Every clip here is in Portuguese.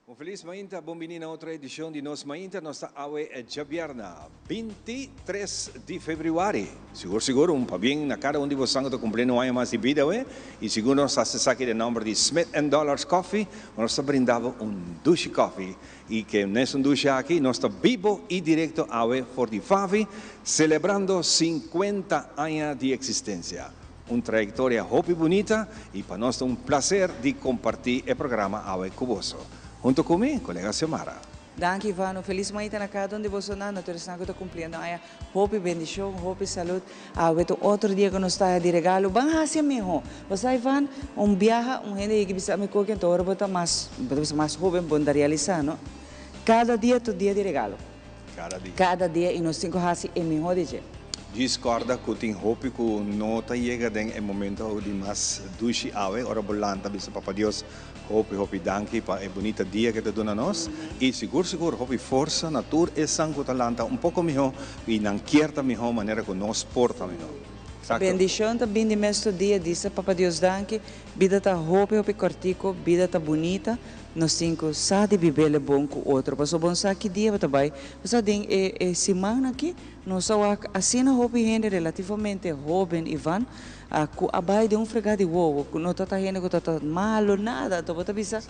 Um feliz mainta, bem-vindo a outra edição de Nos Mainta. Nossa awe é Jabierna, 23 de fevereiro. Seguro, para bem na cada um de vocês que está cumprindo um ano mais de vida, e seguro nós acessamos aqui o número de Smith & Dollars Coffee, nós brindava douche coffee, e que nesse douche aqui, nós está vivo e direto awe 45, celebrando 50 anos de existência. Uma trajetória hope bonita, e para nós é um prazer de compartilhar o programa awe com vocês. Junto comigo, colega Xiomara. Danke, Ivano. Feliz manhã na cada onde você está. Nós estamos cumprindo. Hope, bendição, hope, saúde. Outro dia que nós estamos de regalo. Bang hasil mesmo. Você, Ivan, viaja, gente que bisa me coque, então agora bota mais jovem, bom da realizar, não? Cada dia é dia de regalo. Cada dia, e nós temos hasil é melhor de dia. Discorda que tem hope que não está chegando em momento de mais duche awe, ora bolanta, bisa Papa Deus, hope, danke, para é bonita dia que te dona nós, e seguro, hope força, natura e sangue talanta um pouco melhor, e não querta melhor maneira que nós porta melhor. Bendição também de mesto dia, disse Papa Deus danke, vida tá hope cortico, vida tá bonita, nós temos só de viver bom com outro, mas o bom sa que dia também, mas tem semana aqui, nós só assim na hope gente relativamente jovem Ivan, ku abay de fregado wow, não está gente que está malo nada, então você bisa,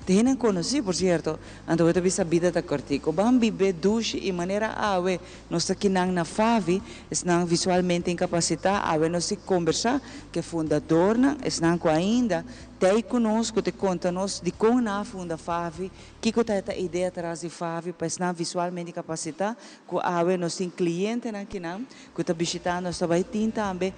tem conheci por certo, então você bisa vida tá cortico, bam viver duche e maneira awe, nós aqui na favi, estão visualmente incapacitado, awe nós se conversar, que fundador na, estão ainda Tei conosco, te conta-nos de como na funda FAVI, que está a ideia atrás de FAVI, para estar visualmente capacitado, que a nós temos cliente aqui, que está visitando, nós também temos também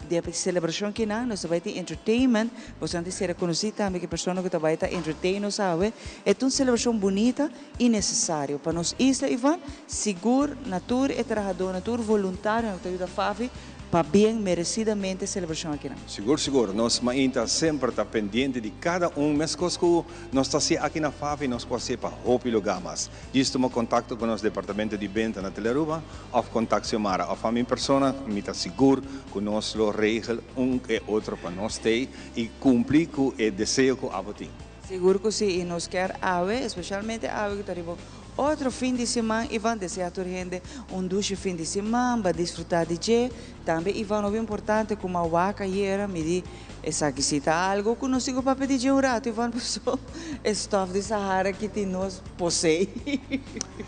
de celebração aqui, nós também temos entertainment, você tem que ser reconhecido também que a pessoa que também está entertainando, sabe? É uma celebração bonita e necessária para nós. Isso, Ivan, seguro, natura e trabalhador, natura voluntário, na ajuda FAVI, para bem merecidamente a celebração aqui. Seguro. Nós ainda sempre está pendente de cada mesmo que nós está aqui na FAV, nós podemos ser para Hope lugar mais. Disso, tomar contato com o nosso departamento de venda na Teleruba, ou contato Xiomara, ou a minha pessoa, me está seguro que nós lo regel e outro para nós ter e cumprir com o desejo que a tem. Seguro que sim, e nós quer especialmente que está outro fim de semana, e vão desejar a gente duche fim de semana, para desfrutar de dia. Também, e vão importante, como a vaca era, me diz, essa que cita algo, que nós temos para pedir de rato, e vão pessoa, estof de Sahara que tem nós possui.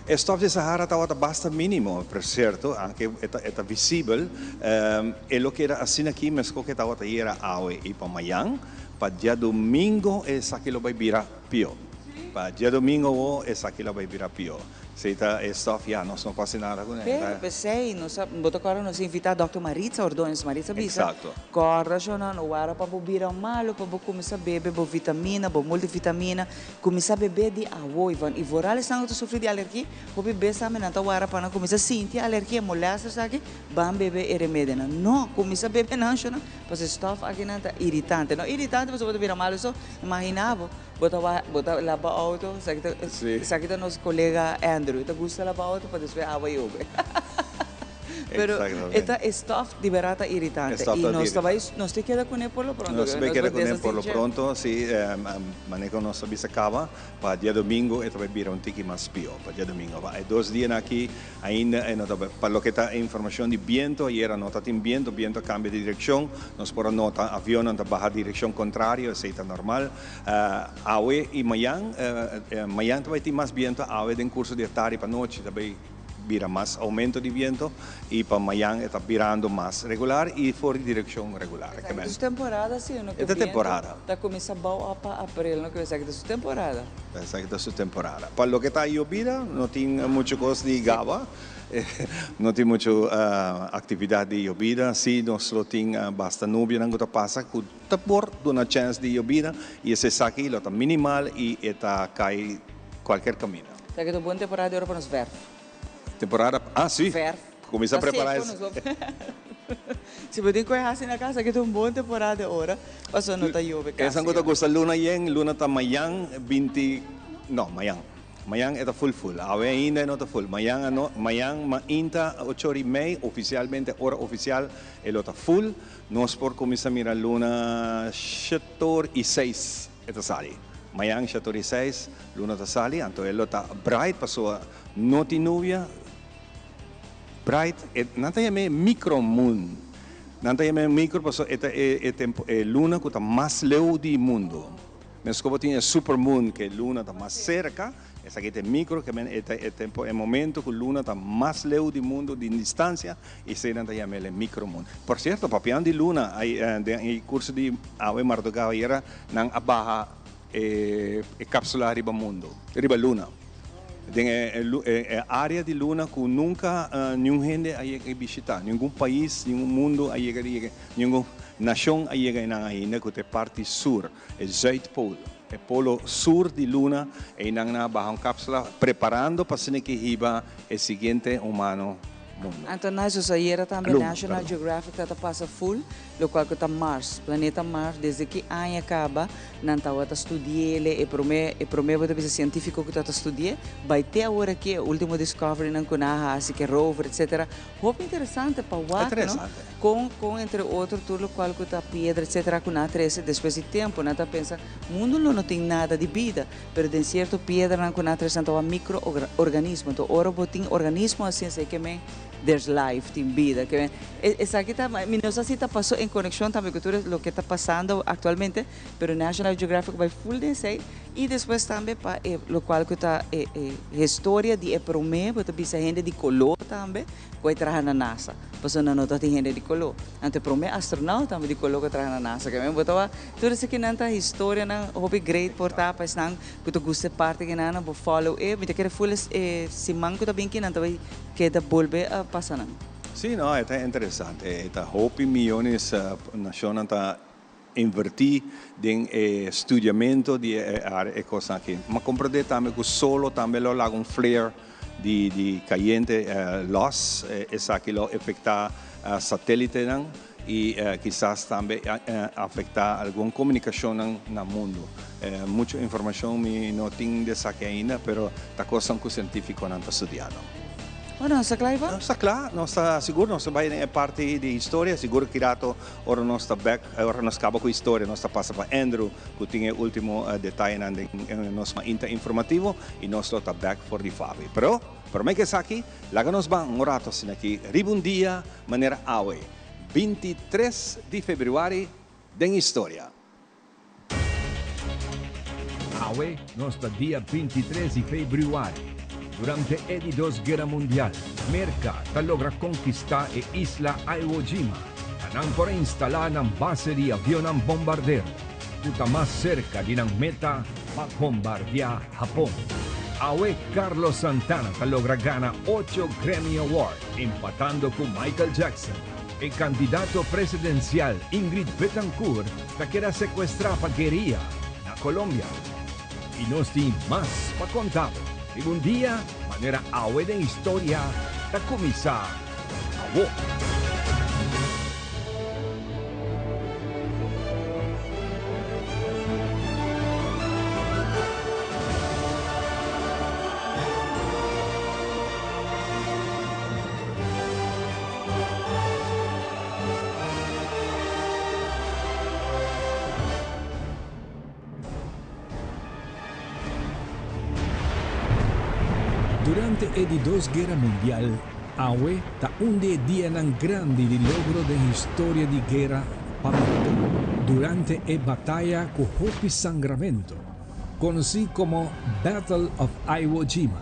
Estof de Sahara está basta mínimo, por certo, anche é visível, e lo que era assim aqui, mas que está era awe e para amanhã, para dia domingo, essa que lo vai virar pior. Para dia domingo, essa aqui vai virar pior. Se está stuff, nós não fazemos nada com ela. Pensei, nós vamos invitar a Dr. Maritza Ordões, Maritza Bisa. Exato. Corra, não era para virar malo, para começar a beber vitamina, multivitamina, começar a beber de água, Ivan. E voral estão sofrendo de alergia, vou beber sabe, não era para começar a sentir alergia, molesta, sabe? Vamos beber e remédio. Não, começar a beber não, pois stuff aqui não está irritante. Não, irritante, você pode virar malo, só imaginava. Bota lavar auto, sabe que nosso colega Andrew, está gusta lavar auto para después agua y yoga. Pero esta stuff de barata irritante y nos te queda con él por lo pronto. Nos queda con él por lo pronto, sí, manejo nos avisa acaba, para dia domingo esto va a vir un tiki más pio, para dia domingo. Hay 2 días aquí, ainda, para lo que está información de viento, ayer nota tem viento cambia de dirección, nos por nota avión anda baja dirección contraria, eso está normal. Awe y mañana vai ter más viento, awe en curso de tarde para noche, também vira mais aumento de vento e para amanhã está virando mais regular e fora de direção regular. Essa temporada, sim, não? Esta temporada. Está começando para abril, não? Essa é a sua temporada. Essa é a sua temporada. Para o que está chovida, não tem muita coisa de gava, não tem muita atividade de chovida. Se nós só tem bastante nuvem, não está passa, que está por uma chance de chovida e esse aqui está minimal e está cai qualquer caminho. Está que boa temporada agora para nos ver. Temporada, sim. Começa a preparar isso. Se você conhece assim na casa, que é uma boa temporada agora, passou não está chove. Essa coisa gosta luna está amanhã 20, não, amanhã está full. Ainda não está full. Amanhã ainda 8h30 oficialmente hora oficial ele está full. Nós por começar a mirar luna 7h06 esta sali. mayang siya 36, luna ta sali, anto elo ta bright paso noti nubia, bright, nantay may micro moon. Nantay may micro paso luna ko ta mas leu di mundo. Mas como tinha super moon que luna ta mais cerca, essa aqui tem micro que é momento que luna ta mais leu di mundo de distância e se não tem a micro moon. Por certo, papião de luna aí curso de Awe Mardogawa era nang abaha cápsula riba mundo, riba luna. Den área de luna que nunca nenhum gente aí visitar, nenhum país, nenhum mundo aí nenhuma nação aí ainda que é parte sul, é Zuidpool, é polo sul de luna e na barra cápsula preparando para ser que riba o seguinte humano mundo. Então, nós usamos também National Geographic que passa full, lo qual que está Mars, planeta Mars, desde que ano acaba, não está a estudar ele, e promete que científico que está a estudar, vai ter agora que o último discovery não conhece, assim que rover, etc. Muito interessante para o ar, com entre outros tudo qual que está pedra, etc. Com a trece, depois de tempo, não está pensa, o mundo não tem nada de vida, mas de certo pedra não com a trece, então microorganismo, então ora botin organismo assim, sei que me there's life, tem vida. Que essa aqui está, não sei se está passou em conexão também com tudo o que está passando atualmente, mas National Geographic vai full desse aí e depois também para o qual que está história de epromé, porque bisa gente de color também, vai trabalhar na NASA. Passou na nota tem gente de color. Ante promé astronauta também de color que trabalha na NASA. Que mesmo botava tudo isso que não tá história não hobby great por tá, mas não que tu gosta parte que não vou follow me te quer full se manco também que não vai que da volver a passar não. Sim, não, é interessante. Está hopi milhões nação está invertir em estudamento de coisas aqui. Mas compreender também que solo também lo lago flare de caliente loss, essa que lo afecta satélite não e quizás também afectar alguma comunicação no mundo. Muita informação me não tenho dessa aqui ainda, mas está coisa que o científico não está estudando. Não está claro? Não está claro, não está seguro, não vai é parte de história, seguro que rato, ora não está back, ora não acaba com a história, não está passa para Andrew, que tem o último detalhe no nosso informativo e nós está back for the Fabi. Pero, para mim que está aqui, lá nos vamos um rato assim aqui, ribundia, maneira Awe, 23 de fevereiro, de história. Awe, nostra dia 23 de fevereiro. Durante la Dos Guerra Mundial, Merca logra conquistar la isla Iwo Jima, anang para instalar ng base de avión bombardero, puta más cerca de ng meta para bombardear Japón. Awe Carlos Santana logra gana 8 Grammy Awards, empatando con Michael Jackson. El candidato presidencial Ingrid Betancourt queda secuestrada para guerrilla en Colombia. Y nos tiene más para contar. Y un día, manera Awe de historia, la comisa Awo. Durante la Dos Guerra Mundial, Awe ta unde dia ng grande di logro de historia di guerra pamito. Durante la batalla con Hopi Sangramento, conocido como Battle of Iwo Jima.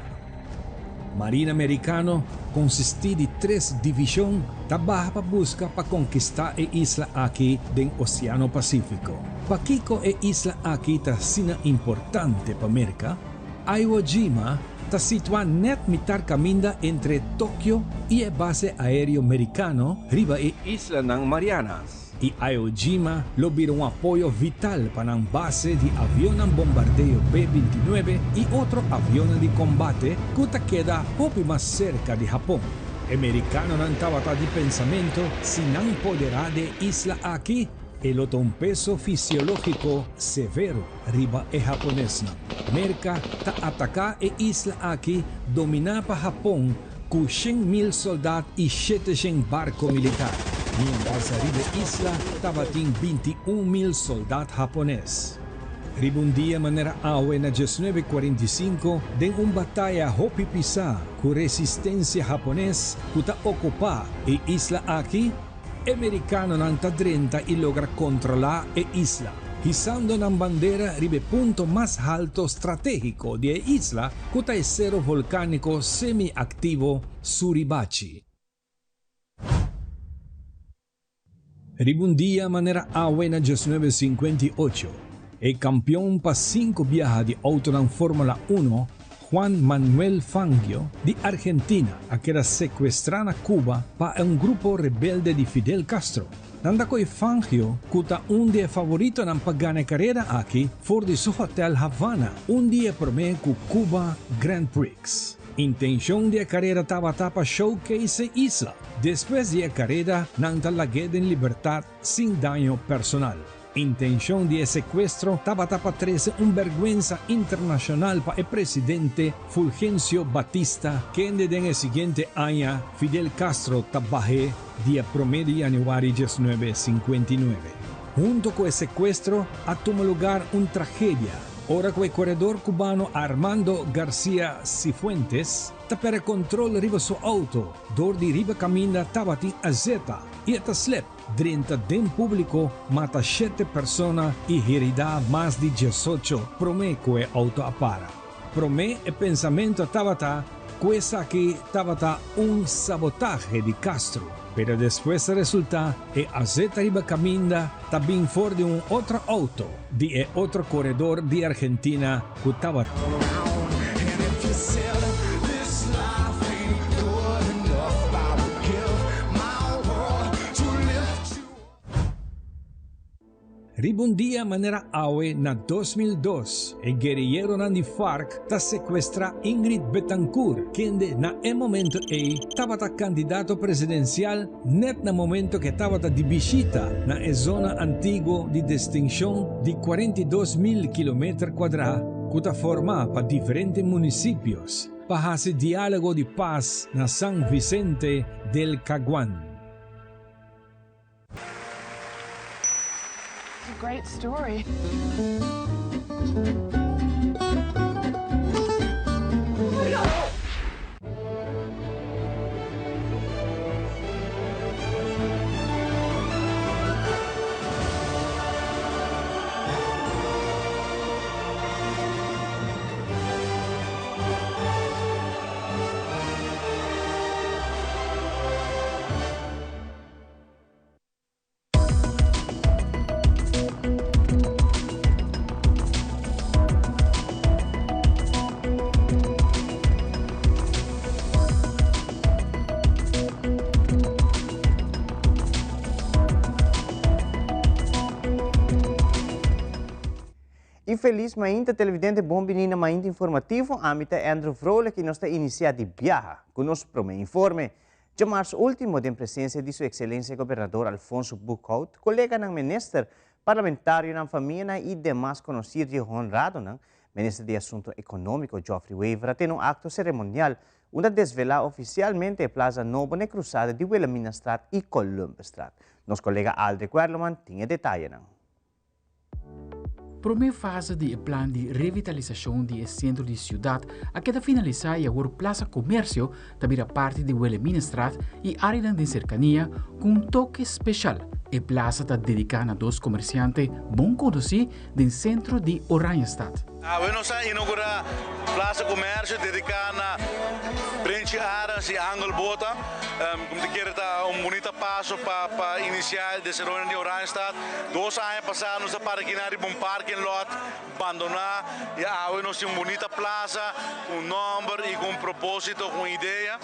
Marina americano consistía de 3 divisiones trabaja para buscar para conquistar la isla aquí del Océano Pacífico. Pakiko e isla aquí ta sina importante para América, Iwo Jima está situada net mitar caminda entre Tokio y el base aéreo americano riba e Isla ng Marianas. Y Iwo Jima lo vieron un apoyo vital para una base de aviones bombardeo B-29 y otro avión de combate que queda poco más cerca de Japón. El americano no estaba de pensamiento si no apoderará de isla aquí el otro un peso fisiológico severo riba e japonés. Merca ta atacar e isla aquí dominaba Japón con 100,000 soldados y 700 barcos militares. Mientras arriba isla estaba 21,000 soldados japoneses. Ribundia manera awe na 1945 den bataya hopi pisa ku resistensya Japones kuta ocupa e isla Aki, Americano ng tadrenta y logra controlar e isla, hizando ng bandera ribe punto más alto strategico de isla kuta esero volcánico semi-activo Suribachi. Ribundia manera awe na 1958. El campeón pa 5 viajes de auto en Fórmula 1, Juan Manuel Fangio, de Argentina, a que era secuestrado a Cuba pa un grupo rebelde de Fidel Castro. Nanda ko'y Fangio, kuta un día favorito ng paggana carrera aquí, for de su hotel Havana, un día prome ku Cuba Grand Prix. Intención de carrera tapa showcase isla, después de carrera nang talaged en libertad sin daño personal. Intención de secuestro tapa 13 un vergüenza internacional para el presidente Fulgencio Batista que en el siguiente año Fidel Castro tabaje día promedio de January 1959. Junto con el secuestro ha tomado lugar una tragedia. Ahora con el corredor cubano Armando García Cifuentes tapere control riba su auto, door di riba camina tabati a zeta y esta slep. Drinta den público mata 7 personas y herida más de 18 prome que auto apara. Prome e pensamento tabata quesa que tabata un sabotaje de Castro, pero después resulta e a zeta riba camina tabin for de un otro auto de otro corredor de Argentina que tabata. Ribundia manera awe na 2002, el guerrillero ng FARC ta secuestra Ingrid Betancourt, quien na momento tabata candidato presidencial net na momento que tabata di visita na zona antigo di distinción di 42,000 km quadrados, kuta forma pa diferentes municipios, pa hasi diálogo de paz na San Vicente del Caguán. Great story. Infeliz mainda televidente bom menina mainda informativo, amita Andrew Vrolijk que nos está iniciando de viaje, con nos prome informe. De março último, de presença de sua excelência governador Alfonso Buchhout, colega ng minister parlamentário ng família e demais conhecido e honrado ng ministro de Assunto Econômico Geoffrey Weaver, tem um acto cerimonial onde desvela oficialmente a Plaza Novo na cruzada de Wilhelmina Straat e Columbus Straat. Nos colega Aldrich Werleman tinha detalhe ng. Primeira fase do plano de revitalização do centro da cidade, a que finalizar e agora Plaza Comércio, também a parte de Wilhelmina Straat e área de cercania, com um toque especial. A plaza está dedicada a 2 comerciantes bom conhecidos do centro de Oranjestad. Vamos inaugurar Plaza Comércio dedicada a frente áreas e Angelbota. Como te quero dar bonito passo para iniciar a cerimônia de Oranjestad. 2 anos passados, nós parquinari um parking lot, abandonar e nós bonita plaza com nome e com propósito, com ideia.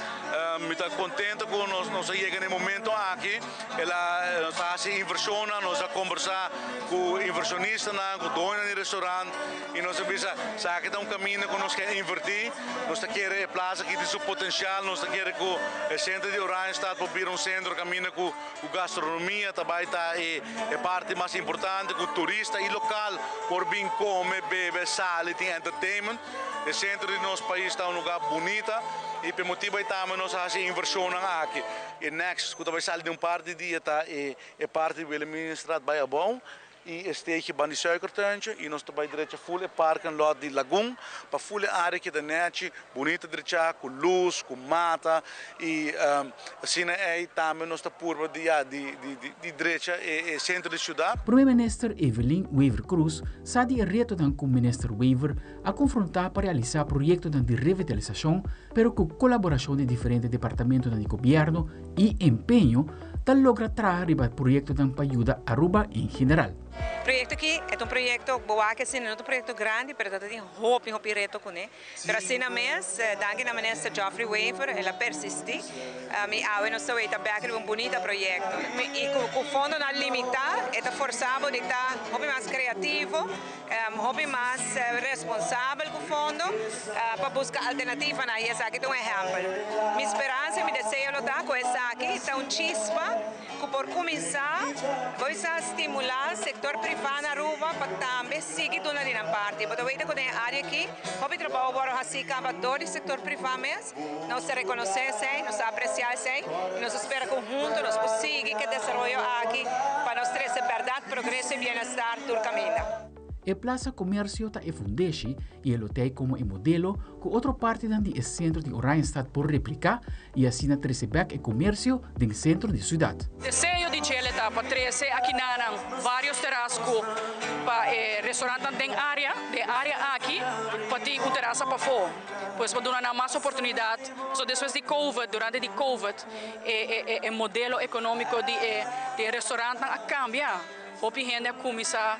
Me está contente com nós chegamos no momento aqui. Ela está assim inversão, nós a conversar com inversionistas, com o dono do restaurante e nós bisa sa kita caminho que nós queremos invertir, nós queremos a plaza que tem seu potencial, nós queremos que o centro de Oranjestad para centro caminho com gastronomia, também está a parte mais importante com turista e local por vir comer, beber, sair, tem entertainment. O centro do nosso país está lugar bonito e por motivo também nós fazemos inversão aqui. E next, quando vai sair de parte dia tá e parte do Wilhelmina Straat vai bom. e steekje van die suikertuintje. E nós também direito full parken lot di lagoon, para full área que da net, bonita direito com luz, com mata e assim aí também nós tá purba de direita e centro da cidade. Primeiro-ministro Evelyn Wever Cruz sabe o reto com o ministro Wever a confrontar para realizar projetos de revitalização, pero com colaboração de diferentes departamentos do governo e empenho, tal logra trazer projetos para ajudar a Aruba em geral. O projeto aqui é um projeto boa que é um projeto grande, mas tem hope reto com ele. Mas assim na mês, danke na ministra Geoffrey Wever, ela persiste. Me awe no sabe tá bem um bonito projeto. E com o fundo não limitado, é forçado de estar hope mais criativo, hope mais responsável com o fundo, para buscar alternativa na essa aqui é um exemplo. Minha esperança, meu desejo é com essa aqui, é chispa, que por começar, vai estimular o setor privado na Aruba para também seguir dona de parte. Mas eu vejo que na área aqui, o trabalho agora assim cavador do setor privado mesmo, nós se reconhecem, nós apreciamos, nós esperamos conjunto, nós conseguir que desenvolver aqui para nós trazer verdade, progresso e bem-estar do caminho. A Plaza Comércio está fundada e ele tem como modelo que outra parte do centro de Oranjestad por replicar e assim trazer o comércio do centro da cidade. O desejo de Chile está para trazer aqui vários terraços para restaurantes da área aqui, para ter uma terraça para fora. Pois para dar mais oportunidade, depois de Covid, durante o Covid, o modelo econômico de restaurante cambia. Hope gente começa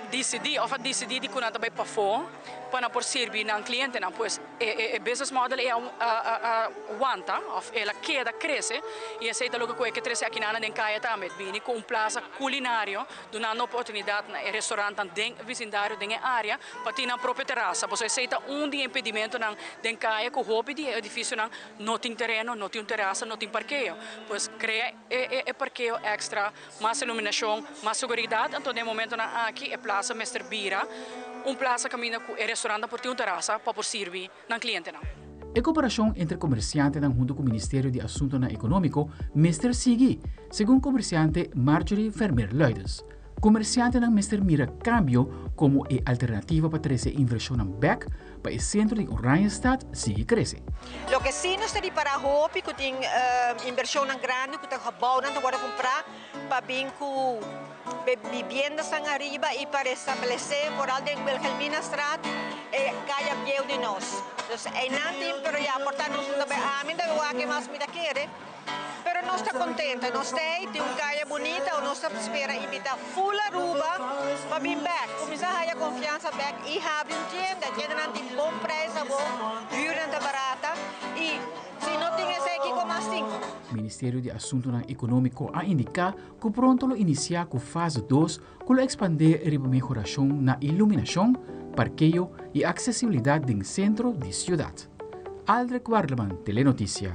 decidir de kunan também para fora para por servir na cliente não pois o business model é aguanta ela queda cresce e aceita logo que cresce aqui na den caia também bem com plaza culinário dando oportunidade na restaurante den vecindário den área para ter na própria terraça você aceita de impedimento na den caia com hobby de edifício não tem terreno não tem terraça não tem parqueio pois cria parqueio extra mais iluminação mais segurança então no momento aqui é plaza Mr. Bira plaza caminha com o restaurante por ter uma terraça para servir na cliente não. A cooperação entre comerciantes junto com o Ministério de Assuntos Econômicos Mr. Sigui, segundo comerciante Marjorie Vermeer-Luides. Comerciante não Mr. mira cambio como a alternativa para trazer inversão back para o centro de Oranjestad sigue crescer. O que sim nós temos para a que tem inversão grande, que tem gebouw não agora comprar para vir com viviendas en arriba y para establecer por alguien Wilhelmina Straat calle Pieu de nós. Entonces, en antes, pero ya aportarnos a mí de que más me quiere, pero no está contenta, no está de una calle bonita, o no está espera invitar full Aruba para vir back, começar a confiança back e abrir uma tienda de bom preço, dura barata e se não tem esse aqui como assim. O Ministério de Assuntos Econômicos a indicar que pronto iniciar com fase 2 com expandir e melhoração na iluminação, parqueio e acessibilidade do centro da cidade. Aldrich Warleman, Telenotícia.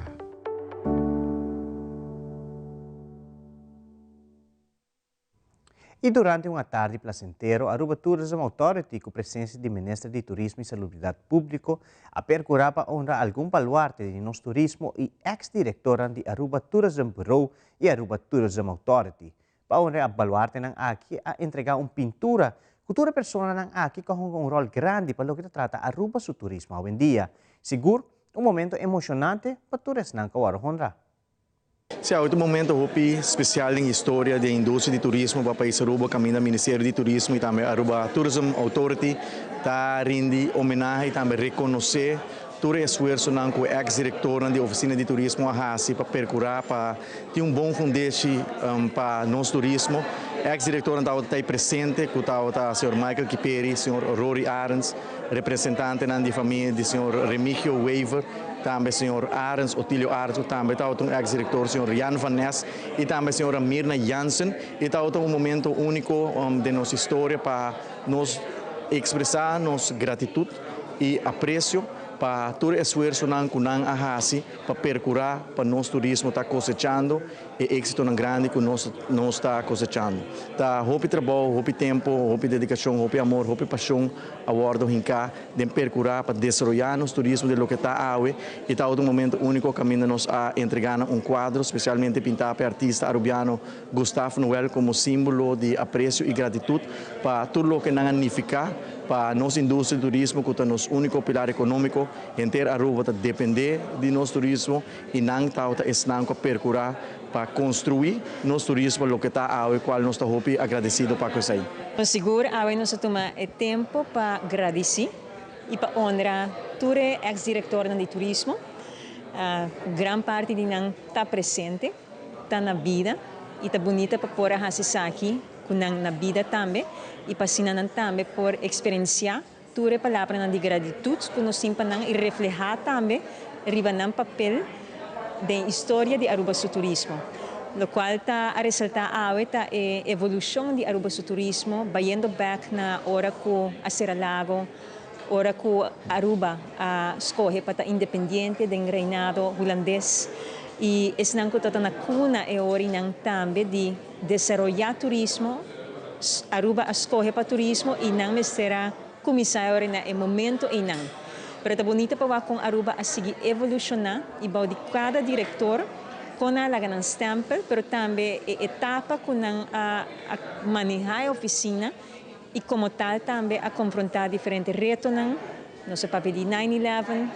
E durante uma tarde placentero, a Aruba Tourism Authority, com presença do Ministro de Turismo e Salubridade Público, a percurar para honrar algum baluarte de nosso turismo e ex-diretora de Aruba Tourism Bureau e Aruba Tourism Authority. Para honrar a baluarte ng aqui a entregar pintura, cultura persona ng aqui com um rol grande para o que trata Aruba su turismo hoje em dia. Seguro, momento emocionante para turistas ng kawarohonra. Sim, é um momento especial em história da indústria de turismo para o país Aruba, caminho do Ministério de Turismo e também Aruba Tourism Authority, está rende homenagem e também reconhecer todo o esforço com o ex-diretor da Oficina de Turismo para percurar, para ter bom fundamento para nosso turismo. Ex-diretor está presente, que está o Sr. Michael Kiperi, o Sr. Rory Arens, representante da família do Sr. Remigio Wever, também o Sr. Arens, Otílio Arens, também está o ex-diretor, o Sr. Jan Van Ness, e também a Sra. Mirna Jansen. E está momento único de nossa história para nos expressar nossa gratidão e apreço para todo esforço que nós fazemos para percurar, para nosso turismo está cosechando e êxito grande que nós está cosechando. Tá, houve trabalho, houve tempo, houve dedicação, houve amor, houve paixão a bordo de percurar para desenvolver nosso turismo de lo que está aí e está outro momento único caminho nos a entregar quadro especialmente pintado para artista arubiano Gustavo Noel como símbolo de apreço e gratitude para tudo o que não significa para nossa indústria de turismo, que é nosso único pilar econômico, inteira Aruba depender de nosso turismo e não está percurar para construir nosso turismo, o que está aí, qual nós estamos agradecidos para isso aí. Seguro, aí nós tomamos tempo para agradecer e para honrar todo ex-diretor de turismo. Grande parte de nós está presente, está na vida e está bonita para poder fazer aqui na vida também e para ensinar também por experienciar toda a palavra de gratitude que nós sempre e refletir também no papel da história de Aruba Su Turismo, o qual está a ressaltar a evolução de Aruba Su Turismo, indo back na hora que a Serra Lago, hora que Aruba escolhe para estar independente do reinado holandês. E esse não está na cuna e hora também de desenvolver turismo, Aruba escolhe para turismo e não será comissário no momento e não. Mas é bonito para com Aruba a seguir evolucionar e para de cada diretor com a lagan stempel, mas também a etapa com a manejar a oficina e como tal também a confrontar diferentes retos, nosso papel de 9/11,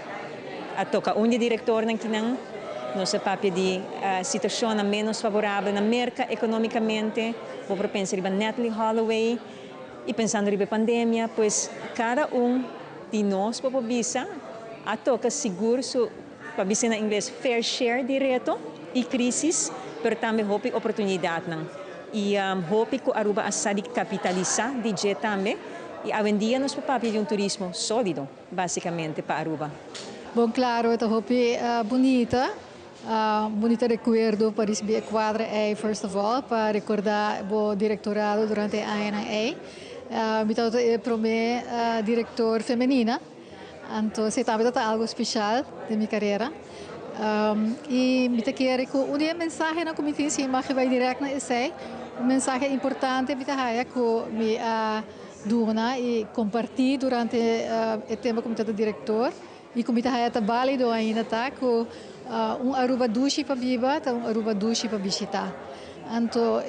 a tocar diretor que não nosso papel de situação menos favorável na América economicamente, vou pensar em Natalie Holloway e pensando em pandemia, pois cada de nós para visa a toca seguro para visa na inglês fair share de reto e crises, mas também hope oportunidade e hope que Aruba a sair capitalizar de je também e hoje em dia nosso papel de turismo sólido basicamente para Aruba. Bom, claro, é hope bonita. Bonito recuerdo para receber quadra first of all, para recordar o diretorado durante a ANA. Então, é para mim diretor feminina. Então, se também é algo especial de minha carreira. E me quero que uma mensagem na comitiva se vai direto na essay, mensagem importante que me dona e compartilhar durante o tempo como diretor. E como está válido ainda tá com Aruba dushi para viver, Aruba dushi para visitar. Então,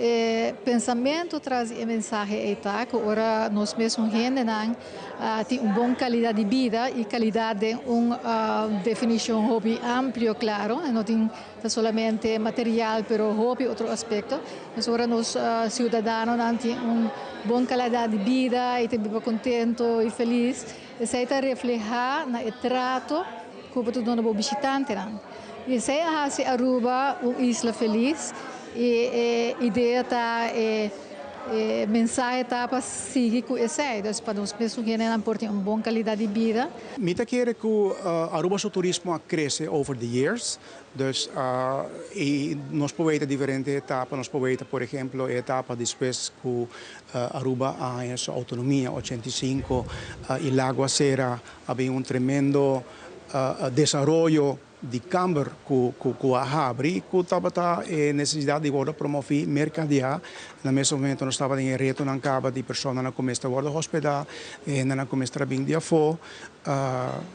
pensamento traz a mensagem tá que ora nós mesmos gente tem uma boa qualidade de vida e qualidade de definição hobby amplo, claro, não tem somente material, mas hobby outro aspecto. Mas ora nós cidadãos têm uma boa qualidade de vida e temos contento e feliz. Isso está reflejar no trato que o nosso visitante. E se a Aruba uma isla feliz, e a ideia está, mensagem está para seguir com isso, para nós mesmos que não portem uma boa qualidade de vida. Me quero que Aruba Su Turismo cresce over the years, dus e nós podemos diferentes etapas, nós podemos, por exemplo, a etapa depois que Aruba a sua autonomia, 85, e Lagoa Serra havia tremendo desenvolvimento de câmara que abre, que estava a necessidade de promover mercadear. No mesmo momento, nós estávamos em reto na caba de pessoas que começam a hospedar, na começam a vir de afo.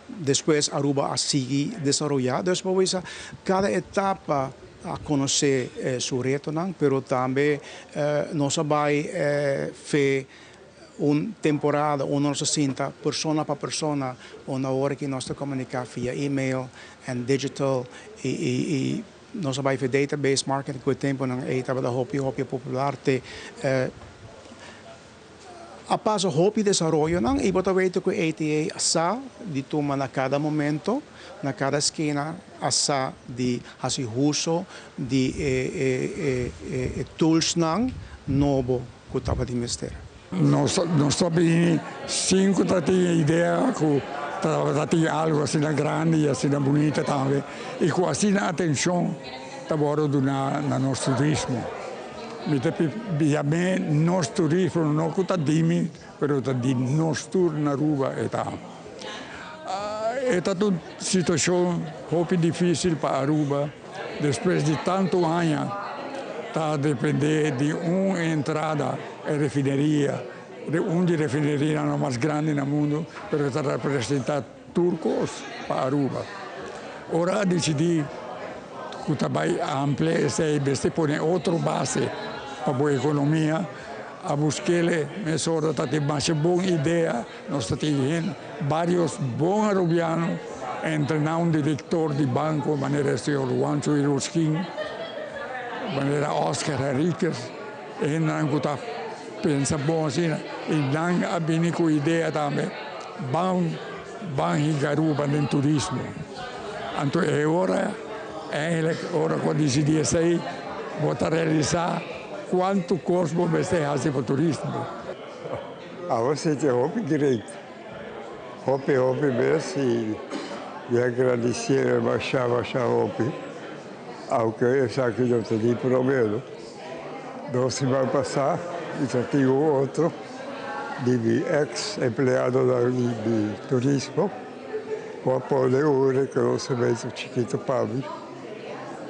Depois, Aruba a seguir desenvolver. Depois, cada etapa a conhecer seu reto, mas também nós vamos fazer uma temporada onde nós sinta persona para persona, onde hora que nós comunicamos via e-mail e digital e nós vamos fazer database marketing com o tempo não é estava da hobby popular te a passo hobby desenvolvimento não e bota ver que ATA asa de toma na cada momento na cada esquina asa de fazer uso de tools não novo que estava de mistério. Nós sabemos 5 tem ideia que tem algo assim grande e assim bonito também e com assim atenção trabalho na nosso turismo. Me te bem nosso turismo não que tá dimi, pero tá de nosso tour na Aruba e tá. É uma situação muito difícil para Aruba. Depois de tanto anos, está a depender de uma entrada em refinaria, de refinaria mais grande no mundo, para representar turcos para Aruba. Ora decidi que também ampliar essa pone outra base para a economia, a buscar mesura que tem mais boa ideia. Nós temos vários bons arubianos, treinar um diretor de banco, maneira o senhor Juancho Iruskin, maneira Oscar Henriquez, e não está pensa bom assim, e não há bem com ideia também, vão Garuba no turismo. Então é hora quando decidi sair, vou realizar quanto corpo vai ser assim para o turismo. A você tem roupa direito, roupa mesmo, e agradecer, baixar roupa, ao que eu sei que eu tenho pelo menos. Então, se vai passar, e já tenho outro, de ex-empregado de turismo, com a poder ouro, que eu sei mesmo, chiquito Pablo.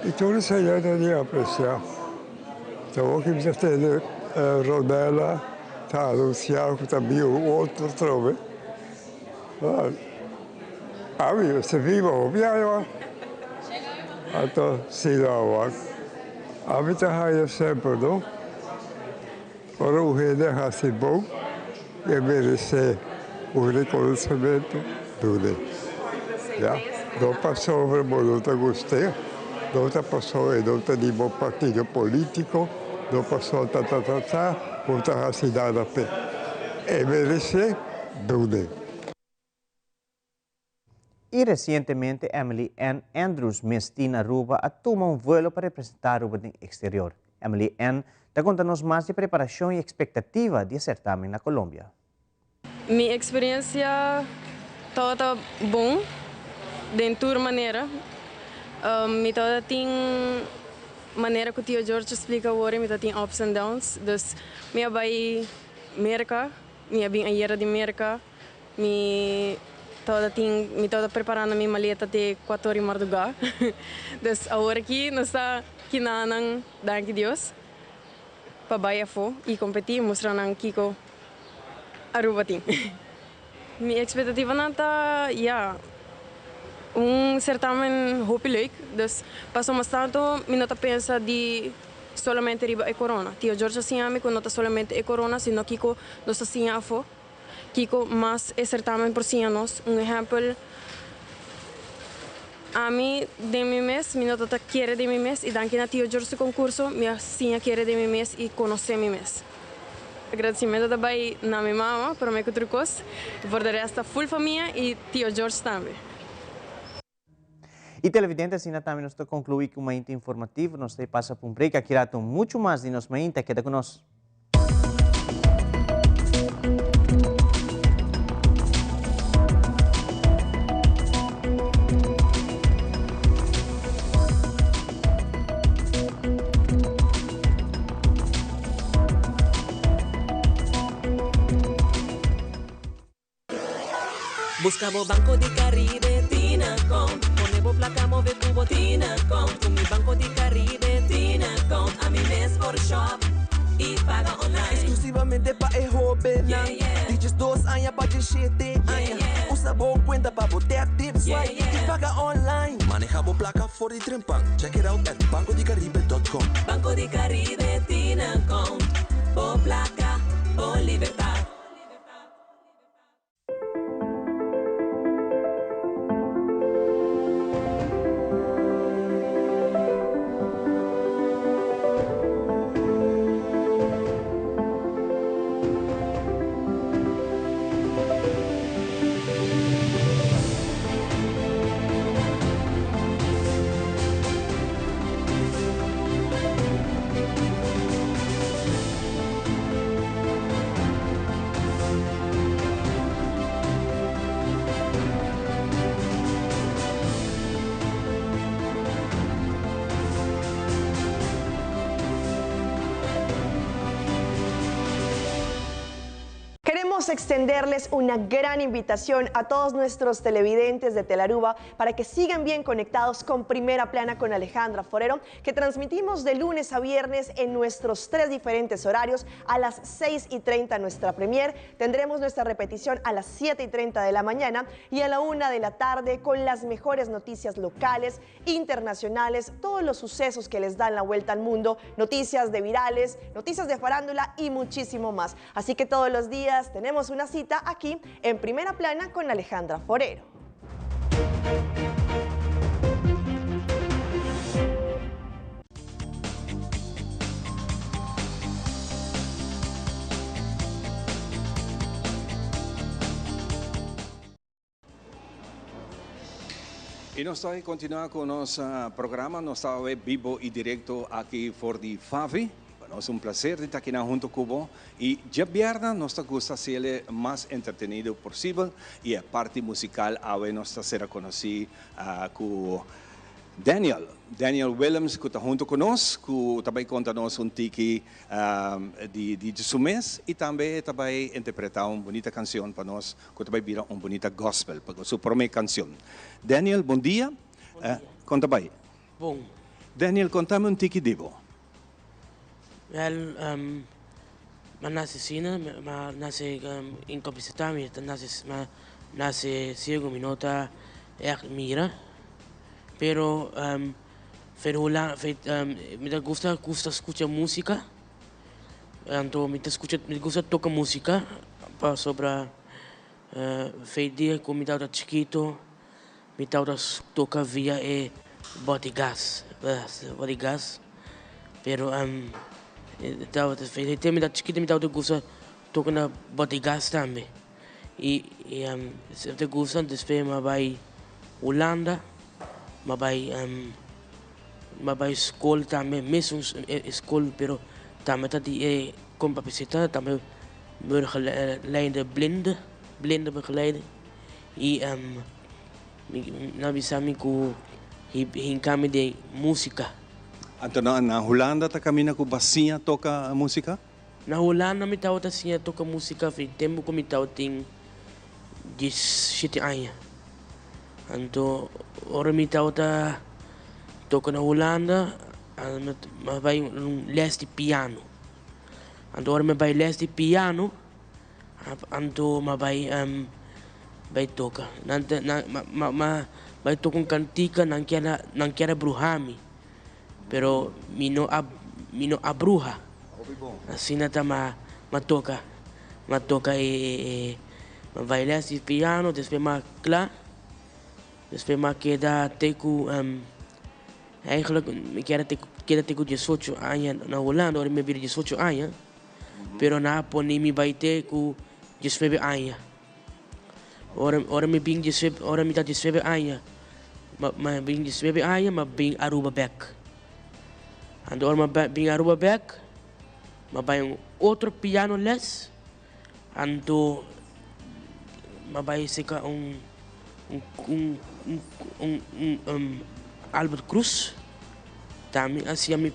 E tudo isso aí é de apreciar. Então, o que já tem Rodela, está anunciado que também o outro trove. Você vive o viajo. Então, se dá o ar. A vida é sempre, não? Ora, o rei deixa-se bom e merecer o reconhecimento do rei. Não passou sobre o não gostei. Não passou e não tem bom partido político, não passou outra a cidade a pé. E merecer dúvida. E recentemente, Emily Ann Andrews Mestina Aruba toma um voo para representar Aruba no exterior. Emily Ann está contando-nos mais de preparação e expectativa de certamen na Colômbia. Minha experiência toda bom, de toda maneira. Me toda tem maneira que o tio George explica agora, me toda tem ups and downs. Dus minha vai merca, minha bem ayer de merca, me toda preparando minha maleta de 4 horas de madrugada. Dus agora aqui nós está aqui na danke Deus, para baia fo e competir, mostrando Kiko Aruba tem. Minha expectativa não tá, certamen hoop leuk, dus pas om tanto mi nota pensa di solamente riba e corona. Tio George assim que nota solamente e corona, sino Kiko nos assim afo. Kiko mas e certamen por si anos. Exemplo, a mim de mi mes, mi nota quiere de mi mes e danke na Tio George concurso, mi assim quiere de mi mes e conhecer mi mes. Agradecimento também na minha mama, por me trucos, por de resto full família e Tio George também. E televidentes, assim também nós concluímos com uma íntia informativa, nós passa por um break, aqui rato muito mais de nós íntia, queda conosco. Buscamos Banco de Caribe, Tinacom. Ponemos placa, move cubo, Tinacom. Con mi Banco de Caribe, Tinacom. A mi mes por shop e paga online. Exclusivamente para el joven. Dices 2 años para de 7 años. Usa boa cuenta para botar tips e paga online. Manejamos placa for the trempan. Check it out at bancodecaribe.com. Banco de Caribe, Tinacom. Por placa, por libertad. queremos extenderles una gran invitación a todos nuestros televidentes de Telaruba para que sigan bien conectados con Primera Plana con Alejandra Forero, que transmitimos de lunes a viernes en nuestros 3 diferentes horarios. A las 6:30 nuestra premier, tendremos nuestra repetición a las 7:30 de la mañana y a la 1 de la tarde con las mejores noticias locales, internacionales, todos los sucesos que les dan la vuelta al mundo, noticias de virales, noticias de farándula y muchísimo más. Así que todos los días tenemos una cita aquí en Primera Plana con Alejandra Forero. E nós estamos continuando com o nosso programa, nós estamos vivo e direto aqui for the Favi. Para nós é um prazer de estar aqui junto com você. E já viernes nós gostamos de ser o mais entretenido possível e a parte musical agora nós estamos a conhecer com Daniel Williams, que está junto conosco, que também conta-nos tiki de seu mês e também interpretar uma bonita canção para nós, que também vira uma bonita gospel, para a sua primeira canção. Daniel, bom dia. Conta bem. Bom. Daniel, conta-me tiki divo. Well, nasce Sina, nasce incapacitada, nasce 5 minutos mira. Pero me gusta escuchar música, entonces me gusta tocar música para sobre dia como me estava chiquito, me estava tocar via bodygas, pero me estava chiquito me estava gusta tocar na bodygas também e se gusta depois me vai Holanda. Mas escola também, mesmo escola, pero também está de com capacidade, também begeleiden blinde begeleiden. E na visão que hinkame de música. Então na Holanda tá caminha com bacia toca música? Na Holanda me tava assim toca música, foi tempo que me tava tem 17 anos. Então, ora me estava tocando na Holanda, mas vai les de piano. Então, ora me vai les de piano, então me vai tocar. Vai tocar cantica, não quer bruhami, pero me não abruha. Assim nada me toca e vai les de piano, depois me claro. Depois me queda teco, eigenlijk me queda teco 18 anos na Holanda, ora me vira 18 anos, pero na poni me vai teco 19 anos. Ora me bing 19, ora me dá 19 anos, me bing 19 anos, me bing Aruba back. And ora me bing Aruba back, me vai outro piano les, ando me vai secar Albert Cruz, também assim me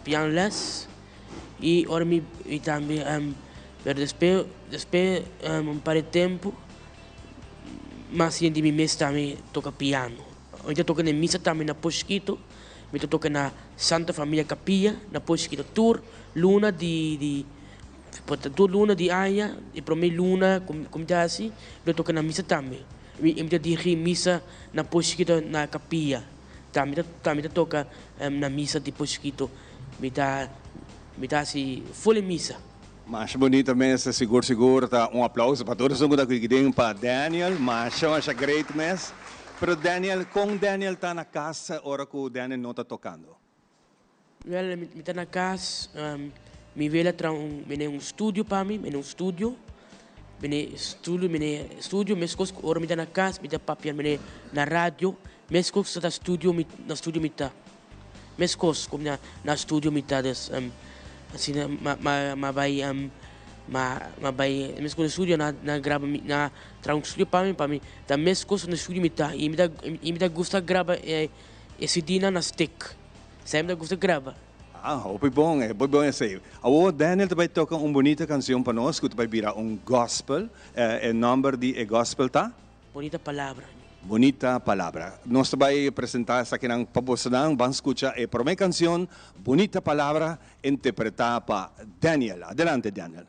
piano les e ora me também depois para tempo mas assim de mim mesmo também toca piano. Eu toco na missa também na Posquito, eu toco na Santa Família Capilla, na Posquito tour luna de luna de aia e para mim luna como tá assim, eu toco na missa também. Eu dirigi missa na Posquito na Capilla. Também toca na missa de Posquito. Me dá assim full missa. Mas bonita mesa, seguro tá aplauso para todos os que para Daniel, mas é great mess. Pero Daniel, com Daniel tá na casa, ora que o Daniel não tá tocando. Well, me tá na casa, me veio um estúdio para mim, um estúdio. Studio, mescos ora mi da na casa, mi da papel, mi na radio, mescos da studio na studio mi ta. Mescos como na studio mi ta des assim ma vai mescos no studio na grava na tra um studio para mim da mescos no studio mi ta e mi da gusta grava esse dina na stick. Sempre gusta grava. Hopi bom esse. O Daniel também toca bonita canção para nós, que vai virar gospel, é nome de gospel tá? Bonita palavra. Bonita palavra. Nós também apresentar essa aqui na pabosadang, vamos escuchar a primeira canção, Bonita Palavra, interpretada para Daniel. Adelante, Daniel.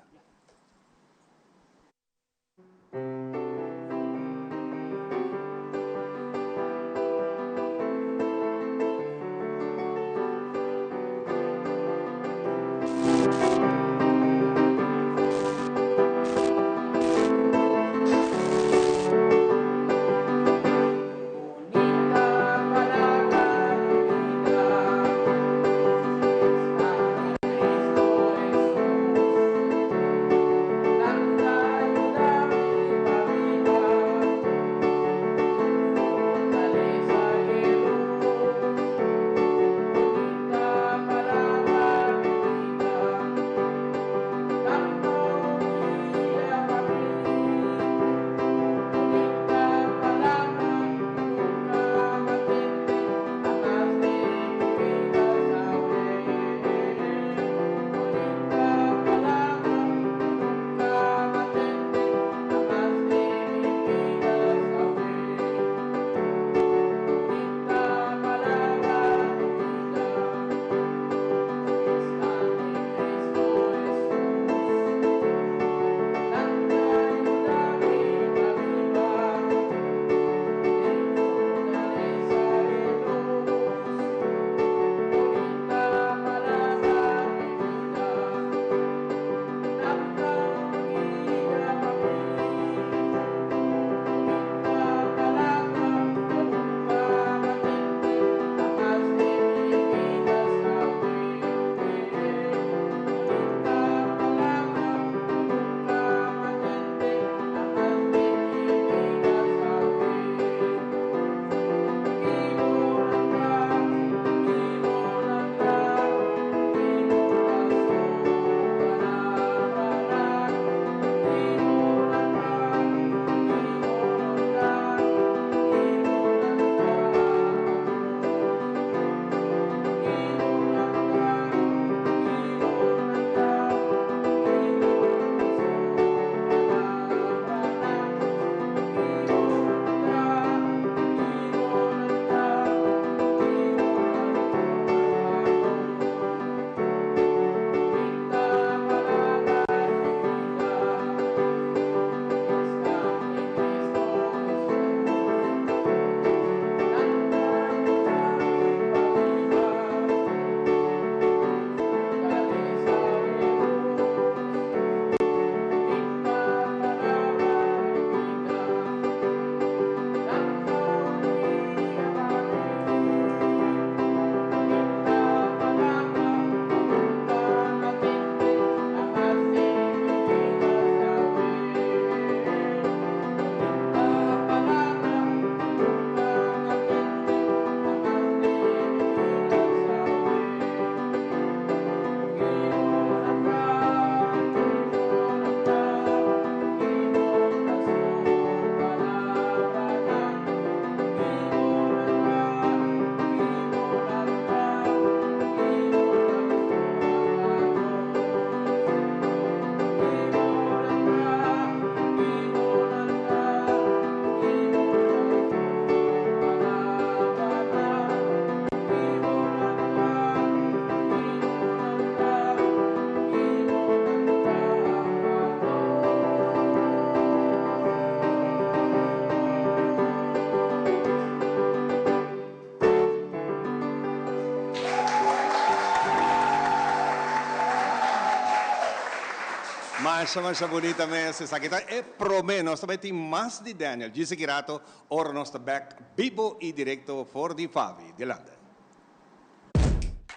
Mais bonita mesmo essa aqui. É pro menos também tem mais de Daniel. Disse que rato, ora nós back vivo e direto for di Favi. Delante.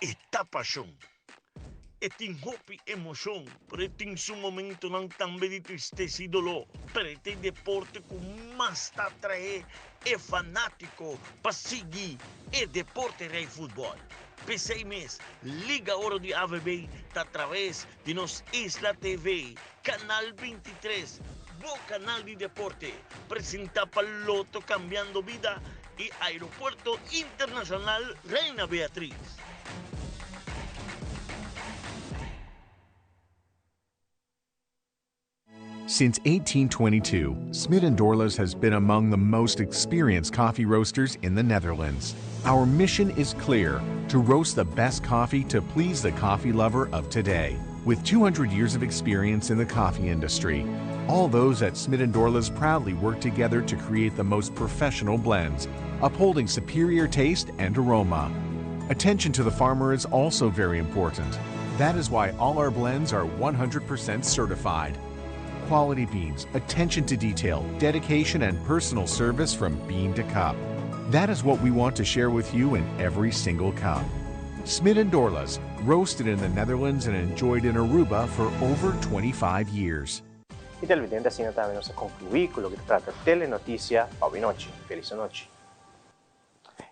Esta paixão. E tem hope emoção, pero tem um momento não também de tristeza e dolor. Pero tem deporte com mais te atrair é fanático para seguir é deporte rei futebol. P6 mês, Liga Ouro de AVB, através de nos Isla TV, Canal 23, Bo Canal de Deporte, apresenta Paloto Cambiando Vida e Aeropuerto Internacional Reina Beatriz. Since 1822, Smit & Dorlas has been among the most experienced coffee roasters in the Netherlands. Our mission is clear: to roast the best coffee to please the coffee lover of today. With 200 years of experience in the coffee industry, all those at Smit & Dorlas proudly work together to create the most professional blends, upholding superior taste and aroma. Attention to the farmer is also very important. That is why all our blends are 100% certified. Quality beans, attention to detail, dedication, and personal service from bean to cup. That is what we want to share with you in every single cup. Smit & Dorlas, roasted in the Netherlands and enjoyed in Aruba for over 25 years. E televidente, assim também nós concluímos com o que trata Telenotícia Pavinochi. Feliz noite.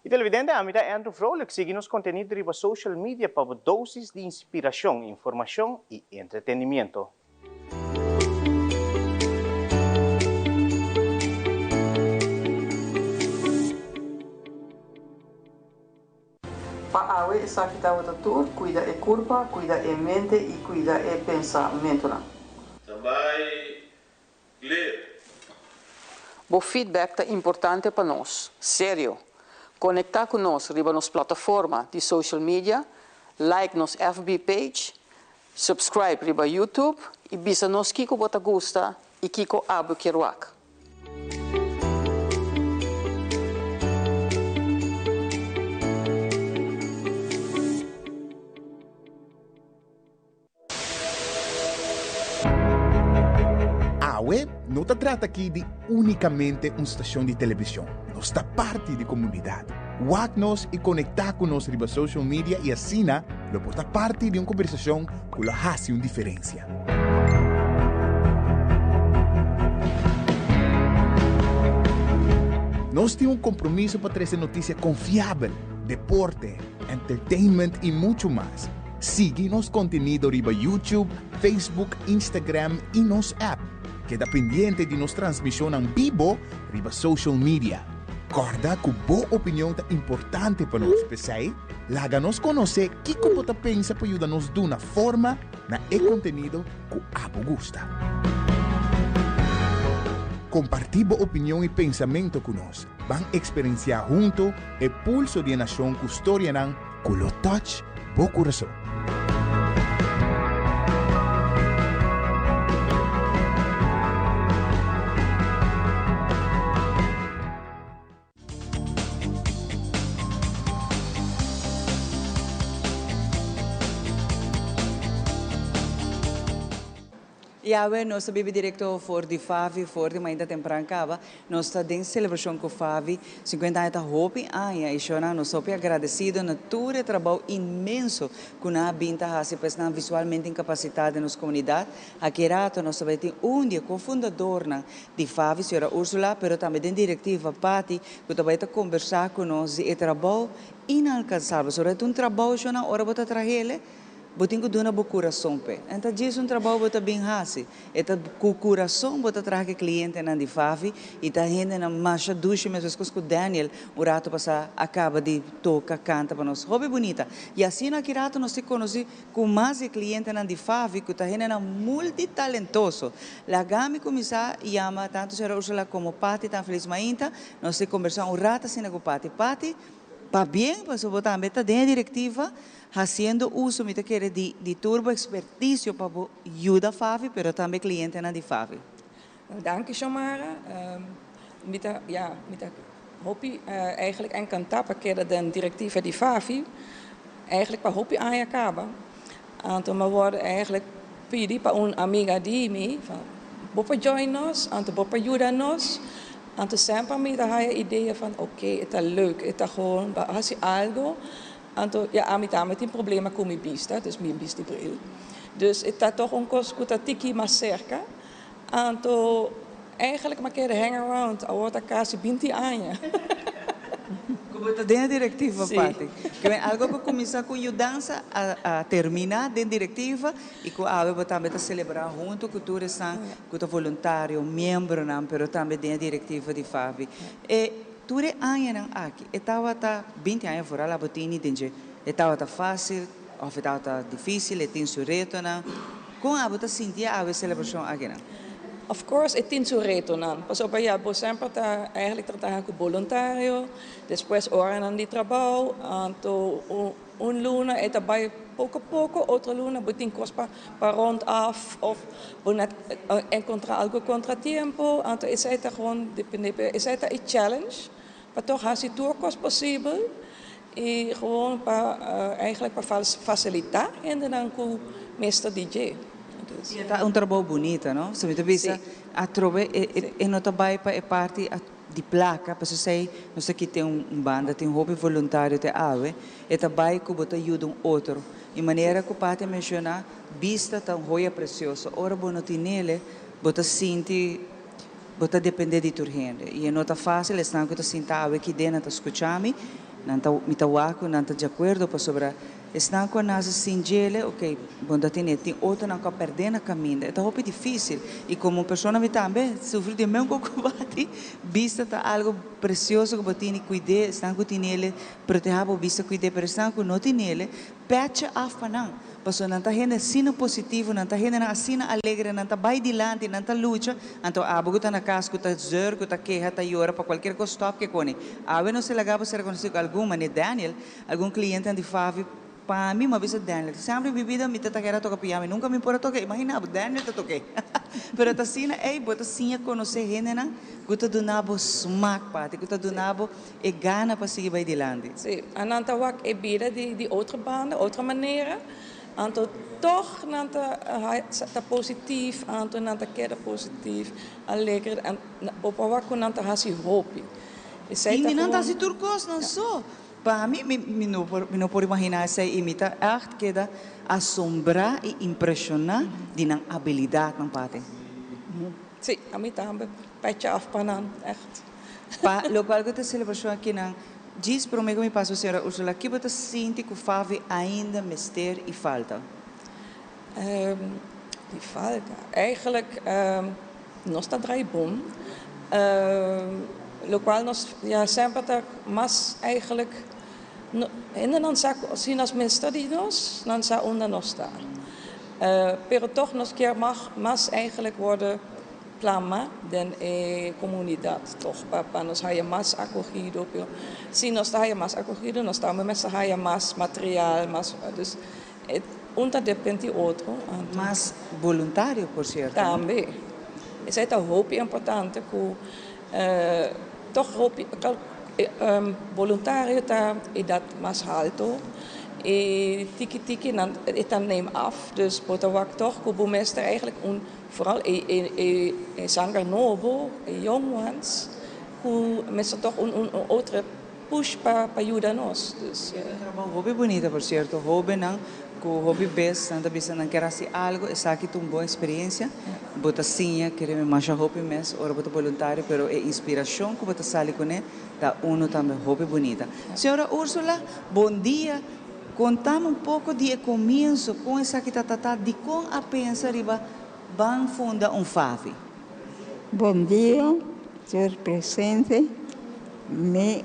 E televidente, a mim é Andrew Vrolijk. Siga nos conteúdos riba social media para doses de inspiração, informação e entretenimento. Para awe sakita o tutor, cuida e curva, cuida e mente e cuida e pensamento. Também ler. O feedback é importante para nós, sério. Conectar com nós riba nos plataforma de social media, like nos FB page, subscribe riba YouTube e bisa nos kiko bota gusta e kiko abu kiruak. Awe não se trata aqui de unicamente uma estação de televisão. Nós está parte da comunidade. Wak-nos e conectar com nós riba social media e assim, lo porta parte de uma conversação que lo hace uma diferença. Nós temos um compromisso para trazer notícia confiável, deporte, entertainment e muito mais. Siga nosso conteúdo riba YouTube, Facebook, Instagram e nosso app. Queda pendiente de nossa transmissão em vivo riba social media. Corda que boa opinião é importante para nós, pessoal. Laga-nos conhecer o que você pensa para ajudar-nos de uma forma na conteúdo que abo gusta. Compartir boa opinião e pensamento com nós. Vão experienciar junto o pulso de nação que história não, com o touch, bo coração. Iawe, nós sabemos direto for de Favi, for de ainda temprano acaba, nós está em celebração com Favi, 50 anos da Hopi, e chora, nós somos agradecidos na todo trabalho imenso que nós binta hasi, pois nós visualmente incapacitados na nossa comunidade. Aqui rato nós sabemos dia cofundador de Favi, senhora Úrsula, mas também de diretiva Pati, que também está conversar com nós e trabalho inalcançável. Sobre um trabalho que na hora bota trazer botinho duna bo coração pe. Então diz trabalho bota bem hasi. Eta com coração bota trazer cliente na de Favi e tá gente na marcha duche mesmo com Daniel o rato passa acaba de toca canta para nós. Hobby bonita. E assim na que rato nós se conhece com mais cliente na de Favi que tá gente na multitalentoso. La gami começar e ama tanto será Ursula como Pati tan feliz mainta. Nós se conversar um rato assim com Pati. Pa bem, para botar a meta de diretiva haciendo uso de turbo expertício para ajudar Favi, pero também cliente na de Favi. Dank je, Mara. Met Hopi eigenlijk encantar para de directiva de Favi, eigenlijk para Hopi aan acaba. Então, we worden eigenlijk pedi para amiga de mim, bopa join nos, anto bopa ajuda nos. Anto sempre met haar ideeën van oké, het is leuk, het is gewoon, als je algo. Anto, ja, met een probleem kom je bista, dus mijn bista bril. Dus het is toch een kost dat tiki maar cerca. Anto, eigenlijk maak je de hangaround, al wordt kasi binti aan je. Como está dentro da diretiva, Pati. Que vem algo que começar com ajudança a terminar dentro da diretiva e que a ABE também está celebrar junto com todos os que estão voluntários, membros, mas também dentro da diretiva de Favi. E tudo é anos aqui. Estava 20 anos fora lá, botini, dentro. Estava fácil, ou estava difícil, tem seu reto, com a ABE está sentir a celebração aqui, não? of course, é tem seu reto, não. Mas opa, já, vou sempre eigenlijk tratar com voluntário, depois hora de trabalho, então luna é também pouco a pouco, outra luna botin costa para rond af, of net encontrar algo contratempo, então isso é gewoon, isso é a challenge, para toch als het toekomst possível, e gewoon para eigenlijk para facilitar en dan com mestre DJ. É um trabalho bonito, não? Se você pensa, a trove é não trabalho para parte de placa, para você não sei que tem banda, tem hobby voluntário de ave, é trabalho que você ajuda outro. De maneira que o parte menciona, vista tão joia preciosa, ora bom não tem nele, você sente, você depende de tua gente. E não é fácil, é não que você sente ave que dentro escutami, não está me tawaco, não está de acordo para sobre estão com nós singela, ok, bom da tem outro não quer perder na caminho, é muito difícil e como pessoa me também sofre de mesmo combate, vista tá algo precioso que botini cuidar, estão com tinele proteger o vista cuidar, mas estão com não tinele, patch af panang, passou não tá rende sino positivo, não tá rende na sino alegre, não tá vai dilante, não tá luta, então abo tá na casa, tá zer, tá queja, tá llora para qualquer coisa stop que cone, ave não se lagava ser conhecido alguma, né Daniel, algum cliente de Favi para mim, uma vez Daniel, sempre bebida me taquera toca piame, nunca me importa toque, imagina, Daniel te toque. Pero tá assim, bota assim a conhecer gente, né? Guta do nabo smack pati, guta do nabo e gana para seguir vai dilante. Sim, en dan wak é bida de outra banda, outra maneira, então toch nanta tá positief, então nanta queda positief, alegre, opa wak com nanta hasi hopi. E não tá se turcos não só. Para mim, não pode imaginar se imita echt queda assombrar e impressionar de uma habilidade não parte. Sim, a mim também, petje af panan, echt. Pa, lo qual que te celebração aqui não, diz para mim que me passou senhora Ursula, que você sente que o Favi ainda mister e falta? Die falta, eigenlijk, nós está draai bom. Lo qual nós ja sempre tak mas eigenlijk en dan sa si nas minister die nos dan sa onder nos sta. Pero toch nos keer mag mas eigenlijk worden plama den comunidad toch para nos haya mas acogido pero si nos haya mas acogido nos estamos mas haya mas material mas dus onder depende outro. Mas voluntário por certo. Também. Isso é tão importante que toch voluntário tá idade mais alto e tiki dan neem af dus potawak toch que meester eigenlijk vooral zanger novo jongens que meester toch outra push para ajudar nós dus hobby bonita por certo hobby não que o hobby best anda bisa não quer assim algo essa aqui uma boa experiência bota sim querer me mais hobby mes ora bota voluntário pero é inspiração que bota sali com ele da uno também hobby bonita senhora Úrsula bom dia contamos pouco de começo com essa que tá de com a pensar riba van funda Favi. Bom dia senhor presidente me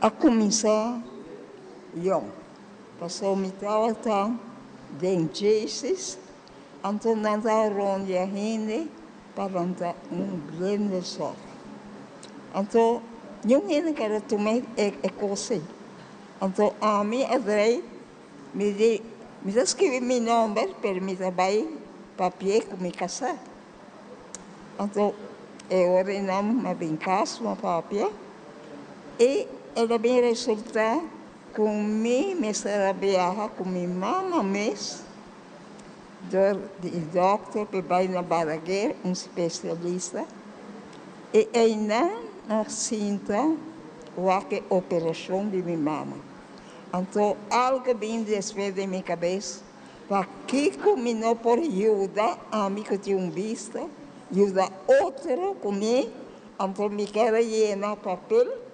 a começar passou me tava den Jesus então nada ronde a gente para grande sorte então ninguém quer tomar coisa então a mim adrei me escrevi meu nome para me trabalhar papel com me casar então eu ordenamos uma bem casa uma papel e ela bem resultar com me trabalhar com minha mama mesmo do doctor para na Balaguer especialista e ainda na cinta a operação de minha mama então algo bem desfez de minha cabeça para que cominou por ajuda a mim que tinha vista ajuda outro comigo então me quero llenar papel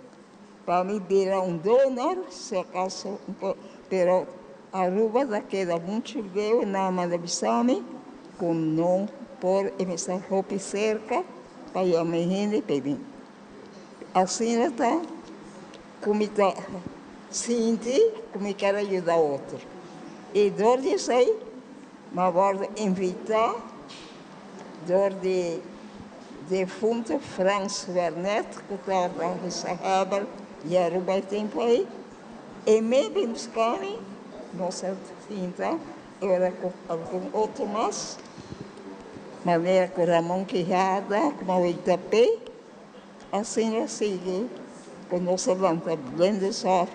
para me virar donor, se acaso, pero Aruba queda muito bem na Madabisame, com não por estar roupa cerca, para a minha gente pedir. Assim está, como está, senti, como quero ajudar outro. E dor de sair, mas vou invitar door de defunte Frans Wernet, que estava responsável Yaruba tempo aí, e me buscando, nossa tinta, era com algum outro mais, maneira com Ramon Quijada, com o Itapé, assim eu sigo, com nossa lanta blende só.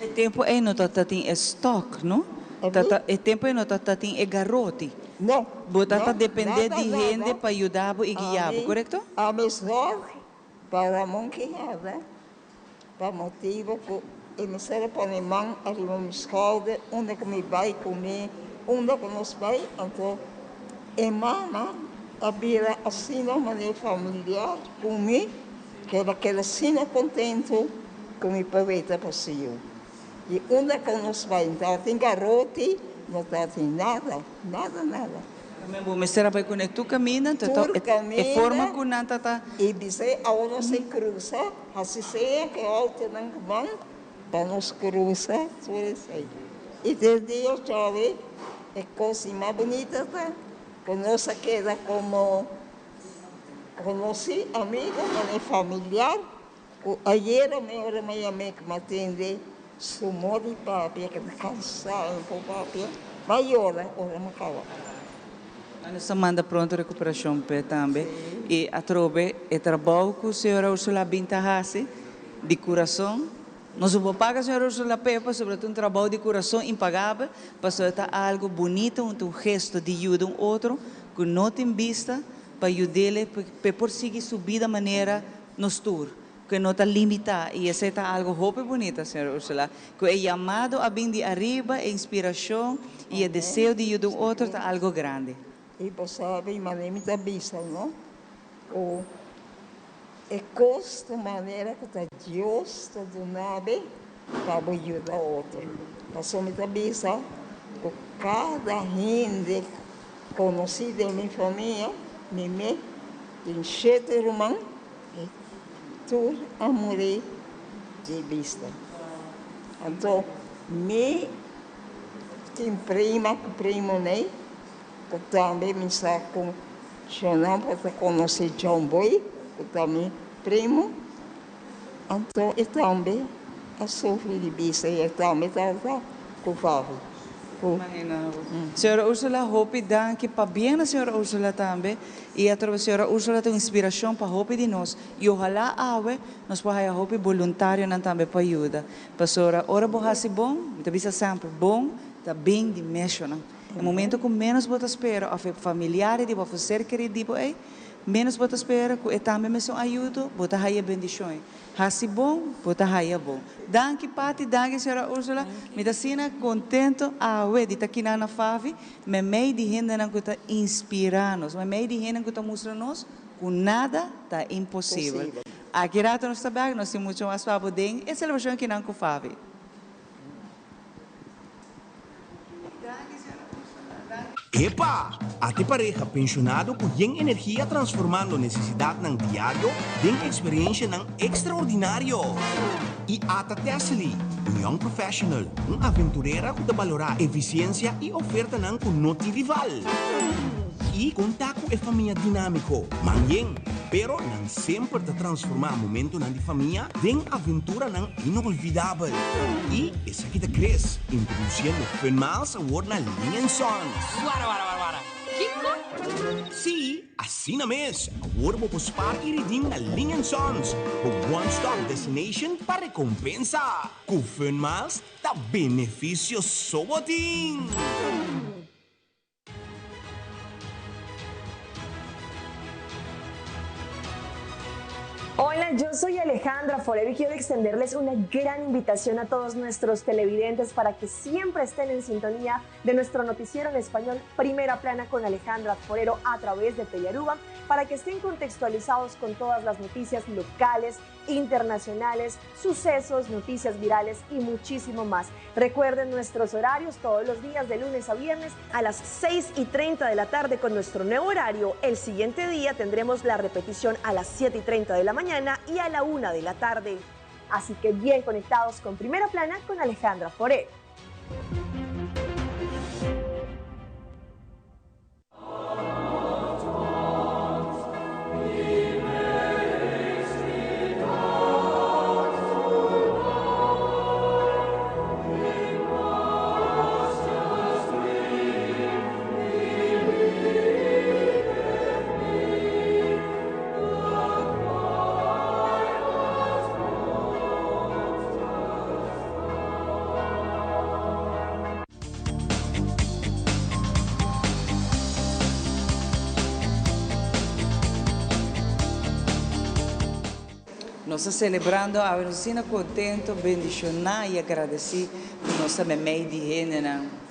O tempo é não tá tem estoque, não? O tempo é não tá tem garrote. Não. Botata depender nada, de gente para ajudar e guiar, correto? A mesma para Ramon Quijada, para motivo que eu me serve para minha mãe, arriba me escolde, onde que me vai comer, onde que nos vai, então, e mama, havia assim uma maneira familiar comigo, que ela quer assim contento com me paveta possível. E onde que nos vai, então, tem garote, não tem nada. Mesmo, mas será para quando tu camina, é forma que não tá. E dizer, agora se cruza, assim seja que alto não vão, para nos cruzar, e desde eu chove, é coisa mais bonita, tá? Que nossa queda como conheci amigos, familiar, ayer a minha mãe que me atende, sumou de papi, que me cansava com papi, mas ora me acaba. Nós manda pronto recuperação também. E a trobe é trabalho que a senhora Ursula Bintahase, de coração. Nós vamos pagar a senhora Ursula Pepa, sobretudo um trabalho de coração impagável, para soltar algo bonito, um gesto de ajuda a um outro, que não tem vista, para ajudá-lo, para prosseguir sua vida de maneira nos tour, que não está limitada. E esse é algo muito bonito, senhora Ursula, que é chamado a vir de arriba, é inspiração, e é desejo de ajudar o outro, é algo grande. E você sabe, mas nem me dá vista, não? É costa maneira que está justo do nave para ajudar o outro. Passou me dá vista, cada gente conhecida em minha família, mim, em 7 irmãos, e tudo a morrer de vista. Então, me tem primo, né? Que também me sacou chamando para conhecer John Boy, que também primo. Então, eu também sofri de vista e também estava com o Fábio. Imagina. Senhora Ursula, hope dan que para bem a senhora Ursula também e através da senhora Ursula tem inspiração para hope de nós e ojalá nós podemos hope voluntário também para ajuda. Para senhora ora borrasse bom, também sempre bom, tá bem de mexer. No momento que menos você espera, a familiares de você ser querido, menos você espera que também me são ajuda, você vai bendição. Assim bom, você vai bom. Danke Pati, danke senhora Ursula. Me dá sina contento a ver de estar aqui na Favi, me meio de gente que está inspirando-nos, me meio de gente que está mostrando-nos que nada está impossível. Aqui rato nós também, nós temos muito mais para poder, é celebração aqui na Favi. Epa! Até pareja pensionado com energia transformando necessidade ng diário em experiência ng extraordinário. E ata Tesli, um young professional, aventureira que valora eficiência e oferta ng kunoti rival. E contato e família dinâmico, manheng, pero não sempre te transformar momento na de família em aventura não inolvidável. E essa aqui te cresce, introduzindo Fenmals Award na Linha Sons. Para. Kiko? Sim, assim na mês, Award mo pospar e redeem na Linha Sons, o one-stop destination para recompensa. Com Fenmals, tá benefício soboting. Hola, yo soy Alejandra Forero y quiero extenderles una gran invitación a todos nuestros televidentes para que siempre estén en sintonía de nuestro noticiero en español Primera Plana con Alejandra Forero a través de Telearuba, para que estén contextualizados con todas las noticias locales, internacionales, sucesos, noticias virales y muchísimo más. Recuerden nuestros horarios todos los días de lunes a viernes a las 6:30 de la tarde con nuestro nuevo horario. El siguiente día tendremos la repetición a las 7:30 de la mañana y a la 1 de la tarde. Así que bien conectados con Primera Plana con Alejandra Forero. nós estamos celebrando, nós estamos contentos, bendicionar e agradecer por nós também meio de gente,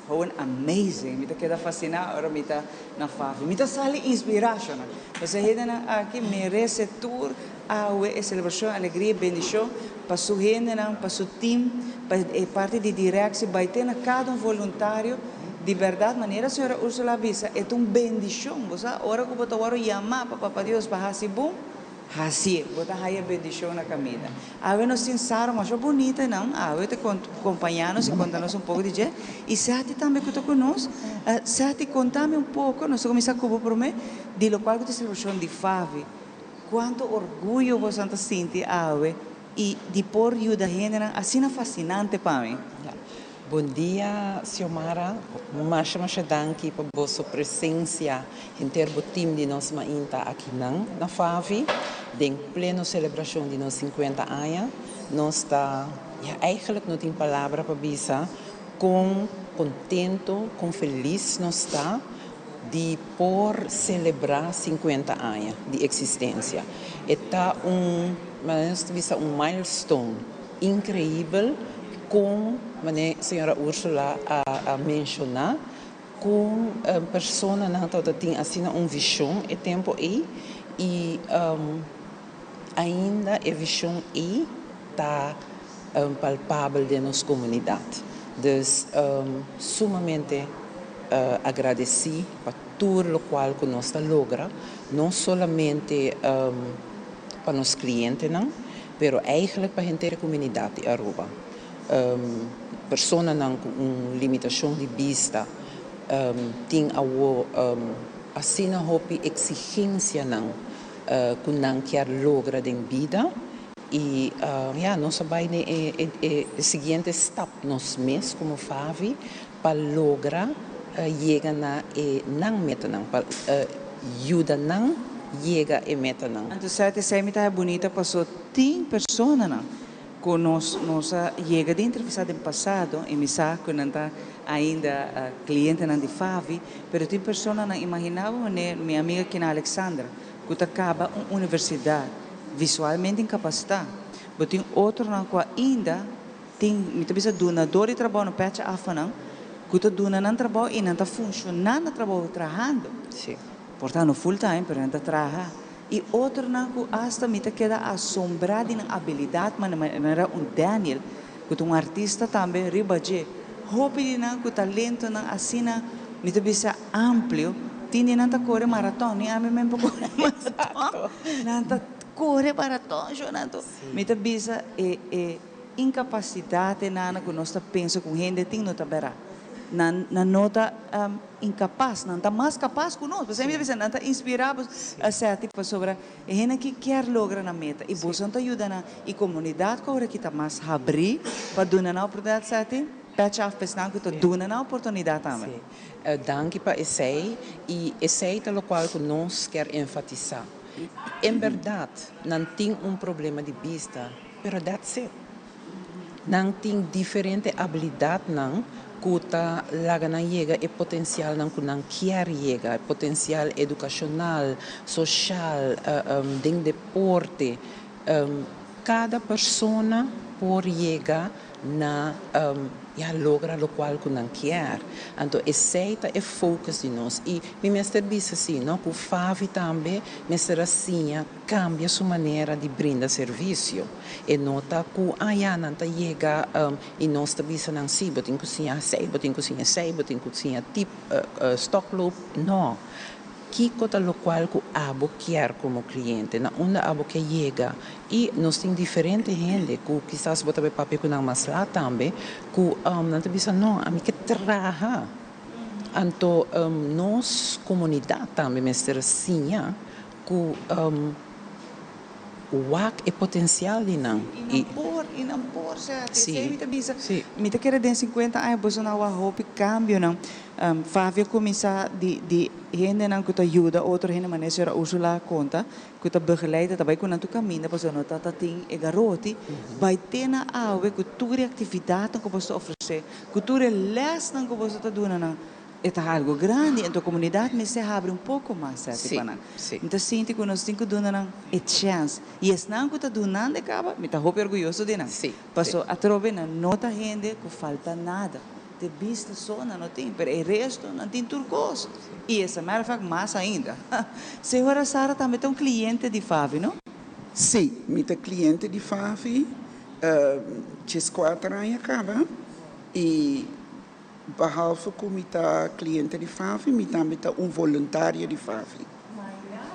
gewoon amazing. Me queda fascinado agora me tá na FAV. Me tá sale inspiração. Nós gente aqui merece tour a celebração, alegria, bendição para sua gente, para seu time, para parte de direção, vai ter cada voluntário. De verdade, maneira, a senhora Úrsula Bisa, é uma bendição. Você, agora que eu vou chamar para Deus para fazer bom, assim, vou dar a bendição na caminhada. A ver, nós sincero, mas é bonita, não? A ver, te acompanhando-nos e contando-nos pouco de jeito. E se a ti também que estou conosco, se a ti contar-me pouco, nós começamos a para mim, de lo qual que te celebração de Favi, quanto orgulho você sente, a ver, e de por ajuda a gente, assim é fascinante para mim. Bom dia, Xiomara. Mas danke por vossa presença em termo do time de nós ainda aqui na FAVI, em plena celebração de nos 50 anos. Nós está, eigenlijk não tem palavra para dizer, com contento, com feliz nós está de por celebrar 50 anos de existência. Está um milestone incrível, com a senhora Úrsula a mencionar, com pessoas que têm assim uma visão e tempo aí, e ainda a visão aí está palpável de nossa comunidade. Então, sumamente agradecido por tudo o qual que nós logra, não somente para os clientes, mas eigenlijk para a inteira comunidade de Aruba. Pessoas com limitação de vista têm assim uma exigência que não quer lograr em vida e nós vamos o seguinte step nós mesmos como FAVI para lograr chegar na não meta para ajuda não chega a meta não. Então você é bonita passou 10 pessoas que nós chega de entrevista do passado e me sabe que não está ainda cliente de FAVI, mas tem pessoas que imaginavam minha amiga aqui na Alexandra que acaba uma universidade visualmente incapacitada, mas tem outro que ainda tem muitas donador de trabalho no patch afanan que está donando trabalho e não está funcionando trabalho trabalhando. Sim. Portanto full time, mas não está trabalhando. E outro que hasta me queda assombrado na habilidade, mas era Daniel, que é artista também, ribaje. Hope que o talento assim, me bisa amplo, tinha nanta corre maratona, e a mim mesmo corre maratona, nanta corre maratona, jonando. Me bisa incapacidade nana que nós pensa com gente tem nota berá. Na nota incapaz, não está mais capaz que nós. Você me diz, não está inspirado a ser tipo sobre a gente que quer lograr na meta e você não ajuda na e comunidade que agora que está mais abrir para dar na oportunidade certa, patch off pessoal que está dando na oportunidade também. Danke para esse e esse é o qual que nós quer enfatizar. Em verdade, não tem problema de vista, mas that's it. Não tem diferente habilidade não. Kuta laga na chega e potencial não quer chegar, potencial educacional, social, de deporte. Cada pessoa pode chegar na logra o qual que não quer. Então, esse é o foco de nós. E me mestre disse assim, não, que o FAVI também, mestre assim, cambia sua maneira de brindar serviço. E nota que não chega e nós também não se botem cozinha tipo stock loop, não. Que coisa o qual que abo quer como cliente, na onde abo que chega e nós temos diferente gente que quizás botar papel com mais lá também que não te bisa não a mim que trabalha então nós comunidade também mestre assim que o é potencial de não e não por certo sim me te quer de 50 anos você não vai roupa cambio não Fábio começa de gente não que te ajuda outra gente maneira será Úrsula conta que te begeleida também quando tu caminha para não tá tem e garoti vai ter na aula que tu atividade que você oferecer que tu les não que você tá dando é algo grande, então a comunidade me se abre um pouco mais, certo? Sim, sim. Então, sinto que nós temos que dar uma chance. E esse não que está dando, acaba, me está muito orgulhoso de nós. Sim. Passou a trobe na nota gente que falta nada. De vista só não tem, mas o resto não tem turcos. E essa merda faz mais ainda. Senhora Sara também tem um cliente de Favi, não? Sim, meu cliente de Favi, diz 4 anos acaba. E behalve que meu cliente de Favi, eu também tenho voluntário de Favi.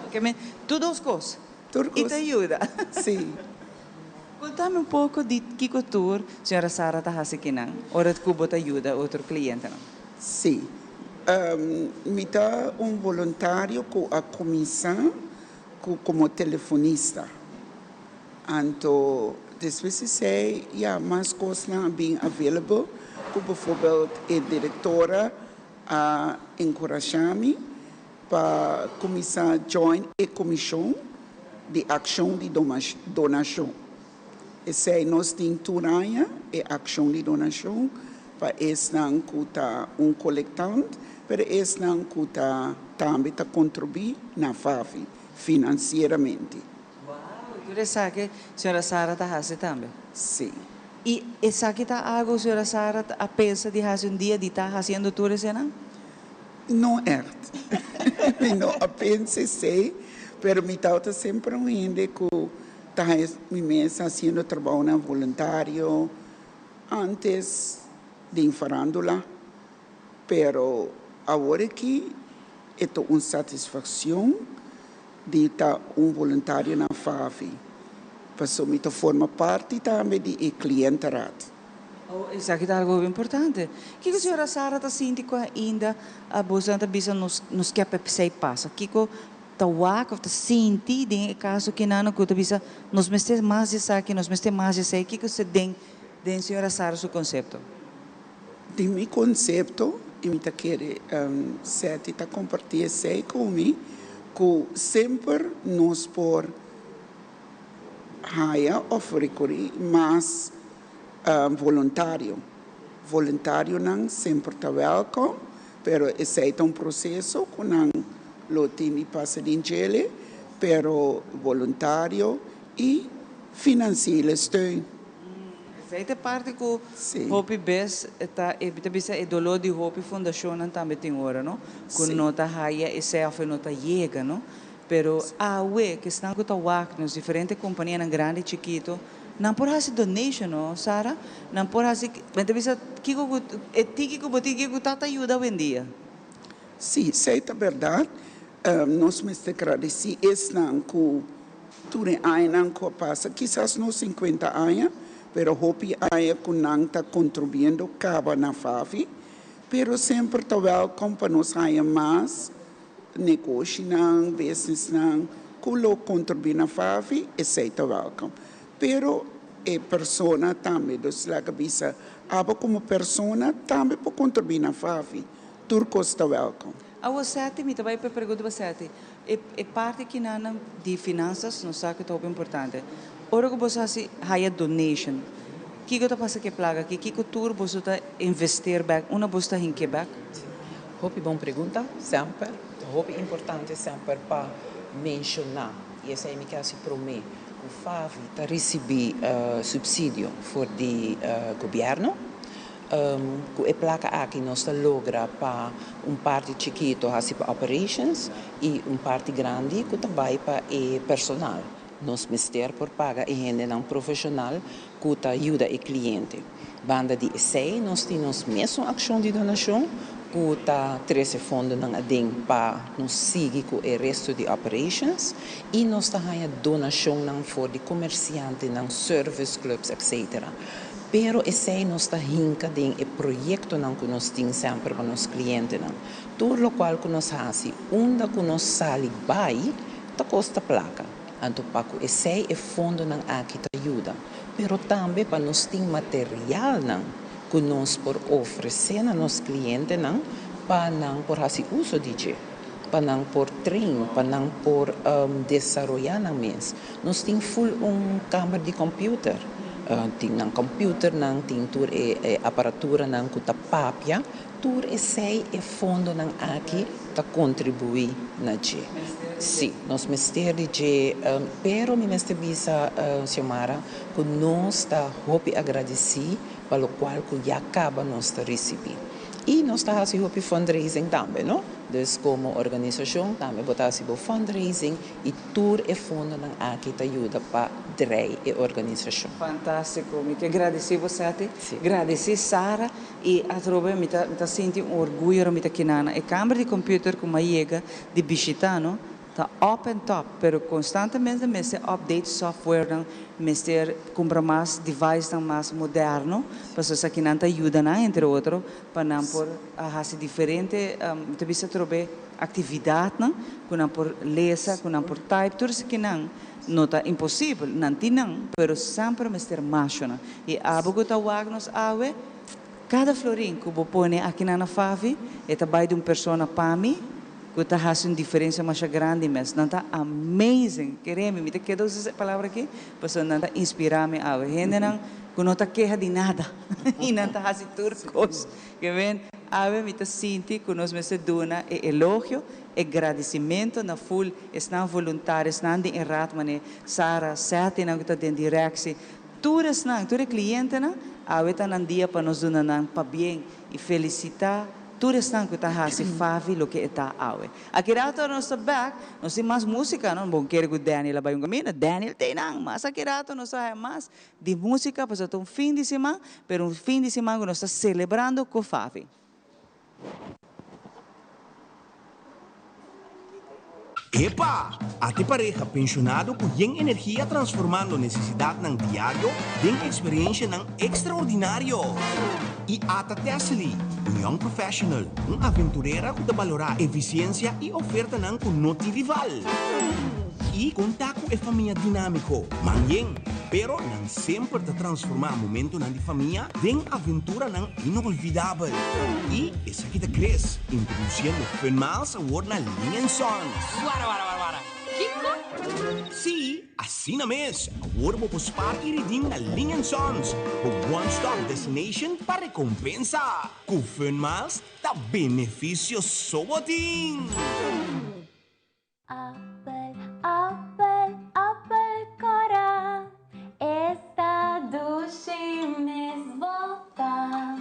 Porque tudo as coisas. E te ajuda. Sim. Contame um pouco de que cultura a senhora Sara está fazendo, hora de que ajuda outro cliente, não? Sim. Me dá voluntário com a comissão como telefonista. Então, depois sei, mais coisas não bem available, como, por exemplo, a diretora encorajar-me para começar a join a comissão de ação de donação. Esse nós temos Turanha, a ação de donação, para esse não custa coletante, para esse não custa também contribuir na FAFI financeiramente. Você sabe que a senhora Sara está fazendo também? Sim. E essa que está algo, a senhora Sara pensa de fazer dia de estar fazendo tudo isso, não? Não é. Não apenas sei, mas me está sempre ainda que me mesa fazendo trabalho na voluntário antes de farándola, pero agora que é uma satisfação de estar voluntário na FAFI, porque me forma parte também do clienteado. Isso aqui é algo importante. O que a senhora Sara está sentindo ainda a bolsa da bisa nos que a PPC passa? O que tawak of the sinti din caso que não que bisa nos mestes mais isso aqui nos mestes mais isso aqui que você den senhora Sara seu conceito de meu conceito e me tá querer sete tá compartilhar sei comigo que sempre nos por hire of recorrer mas voluntário não sempre tá welcome pero esse é um processo que não lo tiene passa in gele, pero voluntario e finanziële steun. Essa parte que Hopi Bes está é dolor de Hopi Fundação também tem hora, não? Que não está raia e se não está chega, não? Pero a que estão com o nos diferentes companhias grande e chiquito, não por fazer donation, não, Sara? Não por fazer, mas bisa que é tiki que botar que tá ajuda hoje em dia. Sim, sei a verdade. Nós me agradecemos esse ano que tudo ano que passa, quizás não 50 anos, pero hopi anos que não está contribuindo caba na FAFI, pero sempre está welcome para nós ganhar mais negócio não, business não, que lo contribui na FAFI, esse está welcome. Pero a pessoa também, dos la cabeça, aba como pessoa também pode contribuir na FAFI, tudo está welcome. A você me também pergunto você é parte que não de finanças não sabe que é importante. Ora que você faz higher donation, que está passando que plaga que cultura você está investir back, uma você está em que back? Hopi bom pergunta sempre, hopi importante sempre para mencionar e essa é minha casa para mim. O FAVI está recebendo subsídio for de governo. Que placa aqui nós logra para parte chiquito para operations e parte grande que também para o personal. Nós mister por paga e gente não profissional que ajuda o cliente. Banda de ESEI nós temos mesmo ação de donação que está 13 fundos para nos seguir com o resto de operations e nós temos donação for de comerciantes, service clubs, etc. Pero esse não está hinca de projeto que nós temos sempre para os clientes. Tudo o qual que nós fazemos, onde que nós saímos, está custa placa. Então, para esse é fundo aqui te ajuda. Pero também para nós ter material que nós por oferecer a nossos clientes para não por fazer uso de para não por treino, para não por desenvolver mesmo. Nós temos full câmara de computador. ting ng computer ng ting tur aparatura ng kutapapya tur sei e fondo ng aki ta contribui na je. Sì, nos misteri je, pero mi meste bisa Xiomara, que nós ta hopi agradeci pelo qual que já acaba nós ta recebi. E nós ta hasi hopi fundraising também, não? Dus como organização também botasi bo fundraising e tur e fondo ng aki ta ajuda pa drei e organização. Fantastico, mi agradeci você até, agradeci Sara e a trobe mi ta senti orgulho mi ta kinana e câmera de computer como chega de Bichitano tá open top, pero constantemente meste update software não meste compra mais device não mais moderno, para essa que não ajuda na entre outro, para não por fazer diferente, te bisa trobe atividade não, que não por lesa, que não por type, tudo isso que não tá impossível, não tinham, pero sempre meste mais não. E abo que tá wagnos awe cada florim que eu põe aqui na Favi, é também de uma pessoa para mim. Que está fazendo diferença mais grande, mas não está amazing. Queremos, me quedo essa palavra aqui, para não está inspirar-me a gente não, que não está queja de nada e não está fazendo turcos. Que vem, a me está sentindo que nós me se dona elogio, agradecimento na full, estão voluntários, não de errado, mas Sara, sete não está de direção, tudo cliente não, a está na dia para nós donar não para bem e felicitar. Tudo está que está a se fazer o que está awe. Aqui rato nós back, nós temos mais música, não bom quero que Daniel vai um caminho, Daniel tem não, mas aqui rato nós temos mais de música para um fim de semana, pero um fim de semana que nós estamos celebrando com Favi. Epa! Ate pareja pensionado com yen energia transformando necessidade ng diário em experiência ng extraordinário. E ata Tesli, um young professional, aventureira que valorar eficiência e oferta ng kunoti rival. E contato e família dinâmico, manheng, pero não sempre te transformar momento ng di família em aventura ng inolvidável. E essa aqui te cresce, introduzindo Fun Miles Award na Linha Sons. Guara. Kiko? Sim, assim na mês, award mo pospar e redeem na Linha Sons, o one-stop destination para recompensa. Com Fun Miles, tá benefício soboting. Apple Cora, esta duše volta.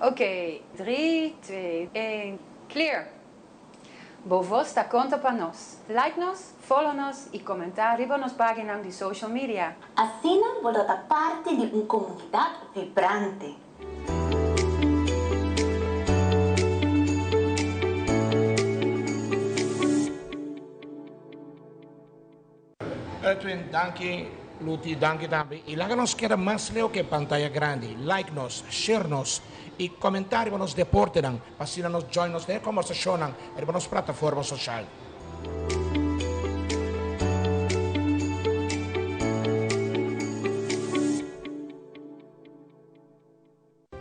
Ok, 3, 2, 1, clear. Bovosta conta para nós. Like-nos, follow-nos e comentar riba nas páginas de social media. Assim, volta parte de uma comunidade vibrante. Edwin, danke. Luti, danke também. E láganos queda mais leo que pantalla grande. Like-nos, share-nos e comentário nos deporte não. Para nos join nos de conversação não. E nos plataforma social.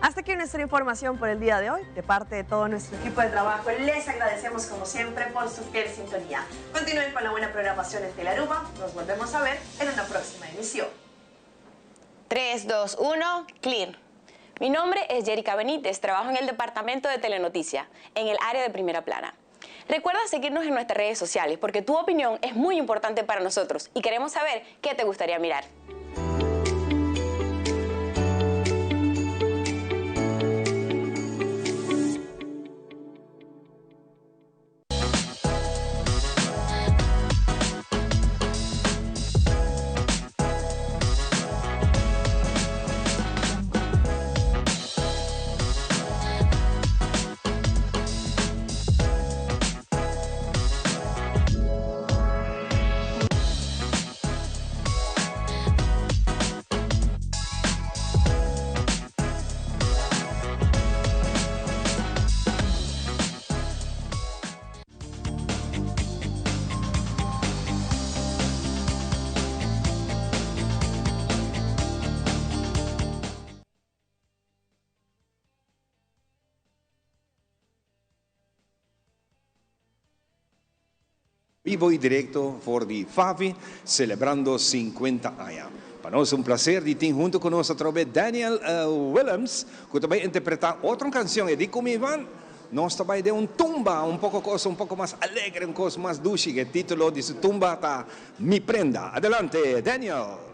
Hasta aquí nuestra información por el día de hoy. De parte de todo nuestro equipo de trabajo, les agradecemos como siempre por su fiel sintonía. Continúen con la buena programación en Telearuba. Nos volvemos a ver en una próxima emisión. 3, 2, 1, clear. Mi nombre es Jerica Benítez, trabajo en el departamento de Telenoticia, en el área de Primera Plana. Recuerda seguirnos en nuestras redes sociales porque tu opinión es muy importante para nosotros y queremos saber qué te gustaría mirar. vivo y directo por di Favi, celebrando 50 años. Para nós un placer de tener junto con nosotros otra vez Daniel Williams, que también interpreta otra canción, y como Ivan, nós também de tumba, un poco más alegre, un cosa más dulce, que el título de su tumba está Mi Prenda. Adelante, Daniel.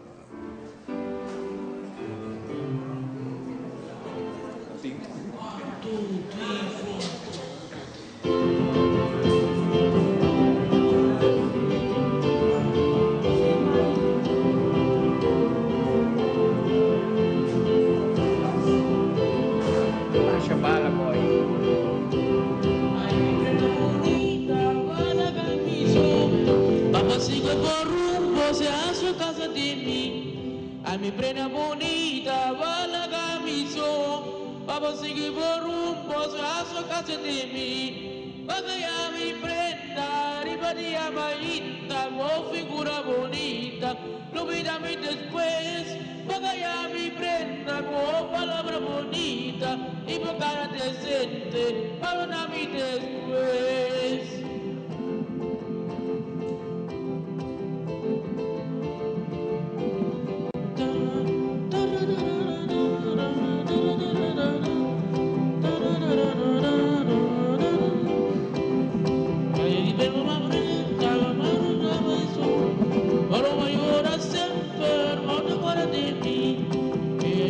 Mi prenda bonita va la camisón, vamos a seguir por rumbo a su casa de mí. Vaya mi prenda, ribatía mainta, con figura bonita, no mírame después. Vaya mi prenda, con palabra bonita, y por cara decente, para mí después.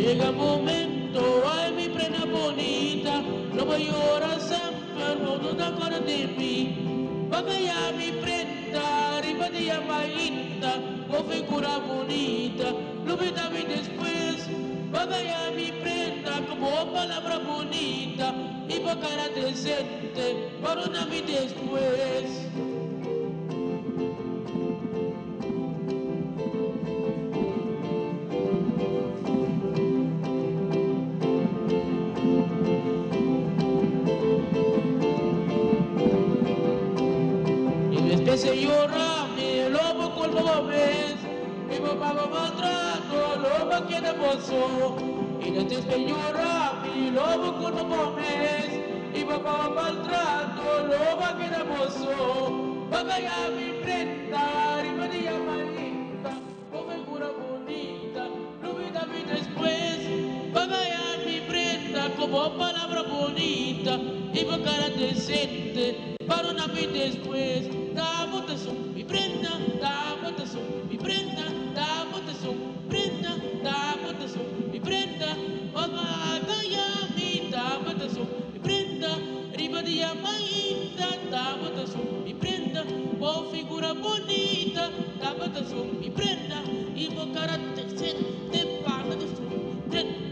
Llega el momento, ay mi prenda bonita, no voy a llorar siempre, no te acuerdas de mí. Vaya mi prenda, ribatía mainta, con figura bonita, lo mírame después. Vaya mi prenda, como palabra bonita, y por cara decente, perdóname después. Señora, mi lobo colmo ves, mi papá va maltrato, lobo que te pasó. Y no te señora, mi lobo colmo ves, mi papá va maltrato, lobo que te pasó. Vaya mi prenda, ribatía mainta, con figura bonita, no mírame después. Vaya mi prenda, como palabra bonita, y por cara decente, perdóname después. Dá votação, me prenda, dá votação, me prenda, dá votação, prenda, dá votação, me prenda, Vaya me dá votação, me prenda, ribatía mainta, dá votação, me prenda, com figura bonita, dá votação, me prenda, e por cara decente, paga de som, prenda.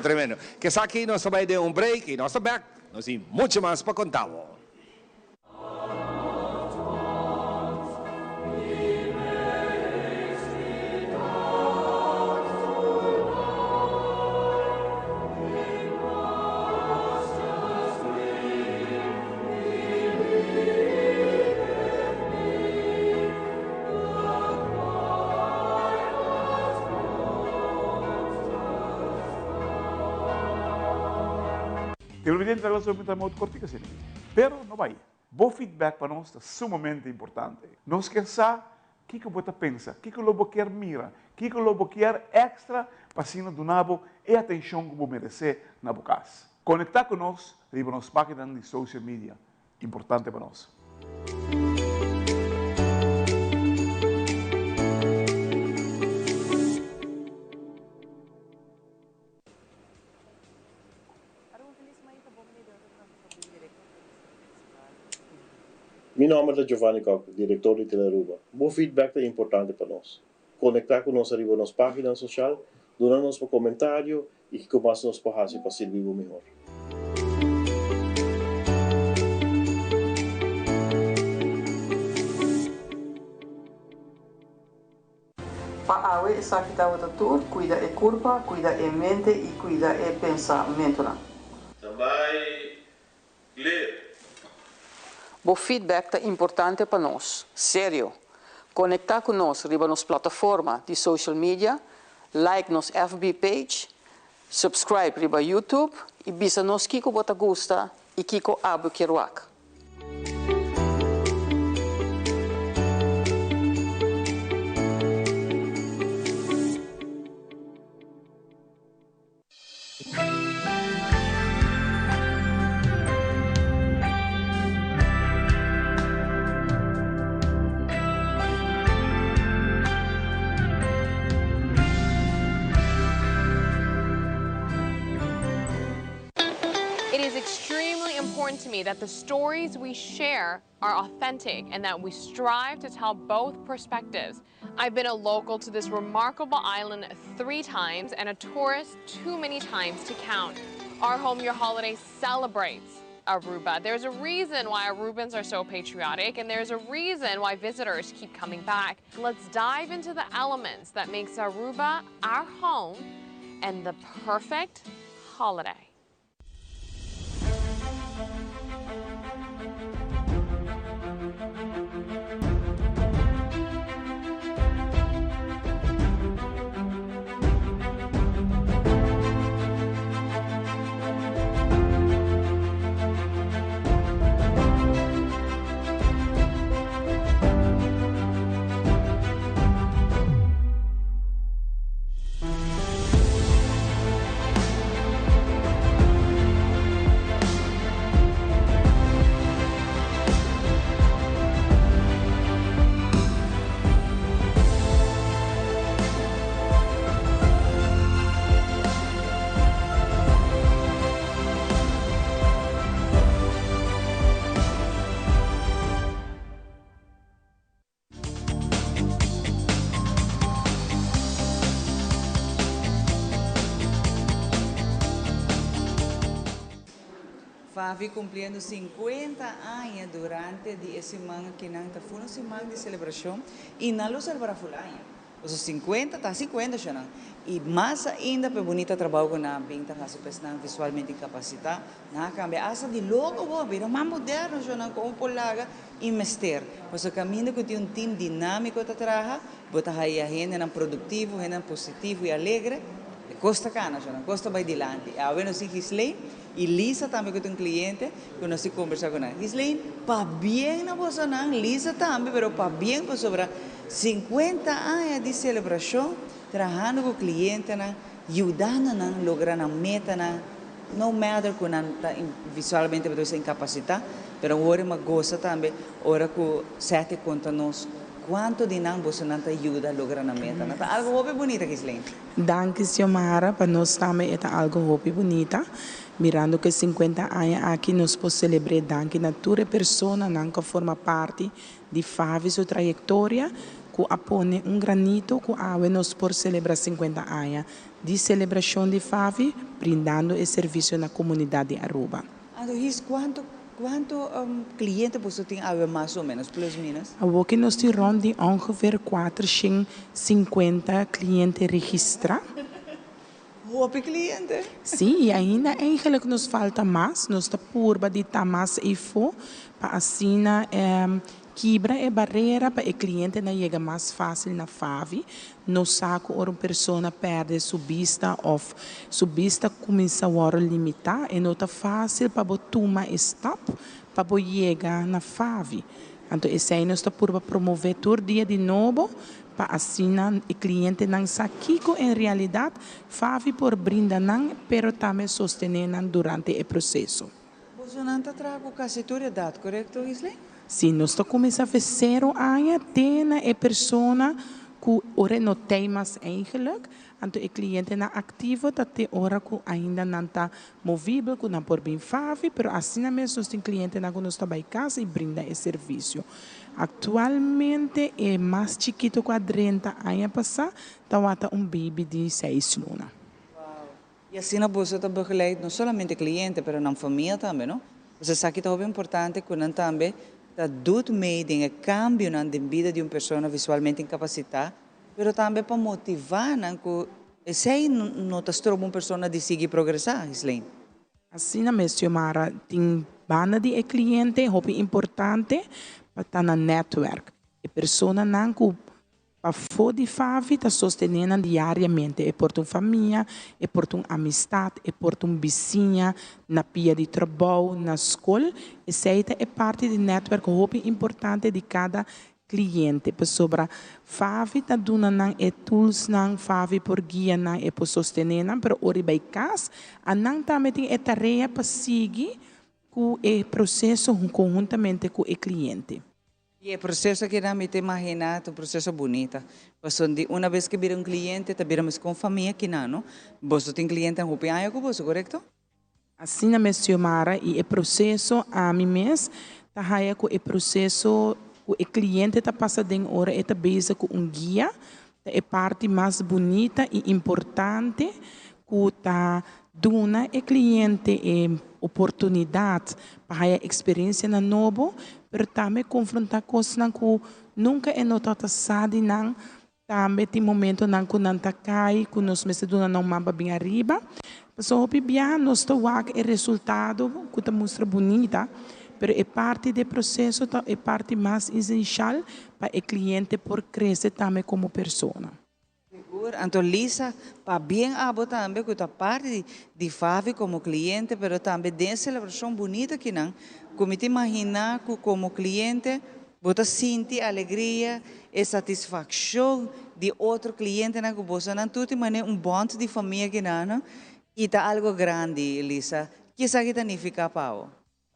Tremendo. Que está aquí, nos va a dar un break y nos back. Nos hay mucho más para contar. Televidente agora somente muito cortica assim. Pero não vai. Bom feedback para nós é sumamente importante. Nós queremos saber o que você pensa, o que você quer mirar, o que você quer extra para cima do nabo e atenção que você merece na boca. Conectar com nós, nas páginas de social media. Importante para nós. Meu nome é Giovanni Cock, diretor de Teleruba. O feedback é importante para nós. Conectar conosco arriba nas páginas sociais, donar-nos um comentário e que mais nos pode fazer para servir melhor. Para awe essa que está tudo, cuida é curva, cuida é mente e cuida é pensamento. Também, clear. O feedback é importante para nós, sério. Conectar conosco riba nas plataformas de social media, like nos FB page, subscribe riba YouTube e bisa nos kiko bota gusta e kiko abu kiruak. It is extremely important to me that the stories we share are authentic and that we strive to tell both perspectives. I've been a local to this remarkable island 3 times and a tourist too many times to count. Our Home Your Holiday celebrates Aruba. There's a reason why Arubans are so patriotic, and there's a reason why visitors keep coming back. Let's dive into the elements that makes Aruba our home and the perfect holiday. Favi cumprindo 50 anos durante essa semana que não foi uma semana de celebração e não lo celebra fulanha. Os 50 tá 50 já não. E mais ainda para bonita trabalho com a pinta que se visualmente incapacitado, na cambia asa de logo vou vir mais moderno já não como polaga e mester. Pois o caminho que tem um time dinâmico tá trabalha, bota aí a gente não produtivo, gente positivo e alegre. Costa cana já não, costa vai dilante. A ver se Gislaine e Lisa também que tem um cliente que nós conversa com ela. Gislaine, para bem na bolsa não, Lisa também, mas para bem para sobrar 50 anos de celebração, trabalhando com o cliente, ajudando a lograr a meta, no matter que não visualmente pode ser incapacitado, mas agora uma gosta também, agora que sete conta nós. Quanto de nang você não ajuda a lograr a meta? Não algo muito bonito, Gislaine. Danke, Xiomara, para nós também é algo muito bonito. Mirando que 50 anos aqui nós podemos celebrar danke na toda pessoa que forma parte de Favi sua trajetória, que apone um granito que ave nós por celebrar 50 anos de celebração de Favi, brindando esse serviço na comunidade de Aruba. Quanto cliënten você tem mais ou menos, plus minus? Aqui nós temos de ongeveer 450 cliënten registrados. Hoop cliënten? Sim, e ainda eigenlijk nos falta mais. Nós estamos por de mais info para assim quebra a barreira para o cliente não chegar mais fácil na Favi. Não saco uma pessoa perde sua vista ou sua vista começa a limitar e não está fácil para tomar stop para chegar na Favi. Então, esse aí nós estamos por promover todo dia de novo para assim o cliente não sabe que em realidade Favi por brindar não, pero também sostener durante o processo. Você não está trazendo quase toda a idade, correto, Gislaine? Sim, nós começamos a fazer a tena é persona que ora não tem mais eigenlijk. Então, o cliente na ativo, até ora que ainda não está movível, que não pode bem fazer, mas assim mesmo nós temos cliente que nós está em casa e brinda esse serviço. Atualmente é mais chiquito que a 30 anos passar, está baby de 6 lunas. E assim você está begeleid não somente cliente, mas na família também, não? Você sabe que é muito importante que nós também doet mee in het cambio na vida de uma pessoa visualmente incapacitada, mas também para motivar que se não está uma pessoa de seguir progressar, Islene. Assim mesmo, Mara, tem banda de cliente, é importante para estar no network. A pessoa não para poder fazer, está sostenendo diariamente. É por uma família, é por uma amistade, é por uma vizinha, na pia de trabalho, na escola. Essa é parte do network muito importante de cada cliente. Para sobre fazer, está dando tools, fazer por guia, é por sostener, para ori by casa, a não também tem a tarefa para seguir com o processo conjuntamente com o cliente. E o processo que não me imagina é um processo bonito. Porque uma vez que vira cliente, viramos com família que não. Você tem cliente em Rupiaia com você, correto? Assim mesmo, Mara, e o processo a mim mesmo, está com o processo, o cliente está passando em hora, está bezig com guia, é a parte mais bonita e importante que está dando ao cliente oportunidade para a experiência na novo, mas também confrontar coisas que nunca é notado sabe não, também tem momento não que não está cai, que nós mesmos não mamba bem arriba, mas o bem nós está o resultado que está mostra bonita, mas é parte do processo, é parte mais essencial para o cliente por crescer também como pessoa. Então, Lisa, para bem abo também, que está parte de Favi como cliente, mas também de celebração bonita que não, como te imaginar que como cliente, você sente alegria e satisfação de outro cliente, que você não tudo maneira bond de família que não, e está algo grande, Lisa. O que significa para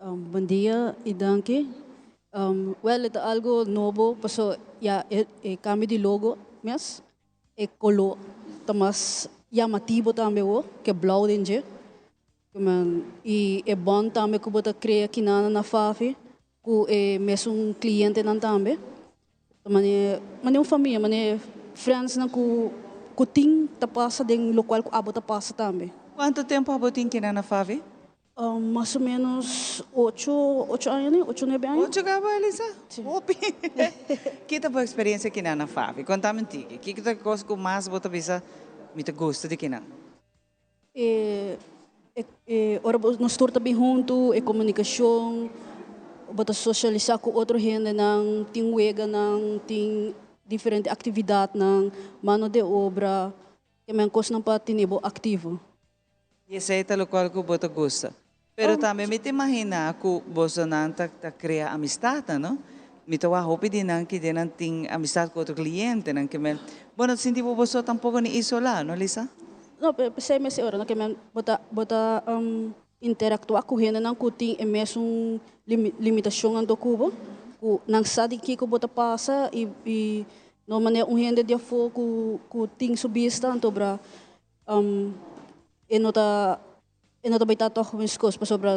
bom dia e danke. Well, é algo novo, porque é cambio de logo, mas é color, mas chamativo também, que é blauw dentro. E é bom também que você cria aqui na Favi, que é mesmo cliente também. Mas uma família, mas friends que tem que passa dentro do local que a bota passa também. Quanto tempo a botin que na Favi? Mais ou menos 8 anos, 8, 9 anos. 8 anos, Elisa? Que tipo de experiência que na Favi? Conta-me antiga. Que é a coisa que mais você pensa, me gosta de que não? Ora, nós estamos também juntos, comunicação, bota socializar com outra gente, não tem wega, não tem diferentes atividades, não mano de obra, que é uma coisa não para ter ativo. E esse é o qual que você gosta. Pero também me imagina que você não está criando amistade, não? Me estou a roupa de não que não tem amistade com outro cliente, não que me. Bueno, senti você tampouco nem isolar, não, Lisa? Não, pensei mais agora, não que me bota interactuar com gente, não que tem mesmo limitação do cubo, que não sabe que bota passa e não maneira gente de fogo que tem subista, então para e não tá bem toque com as coisas sobre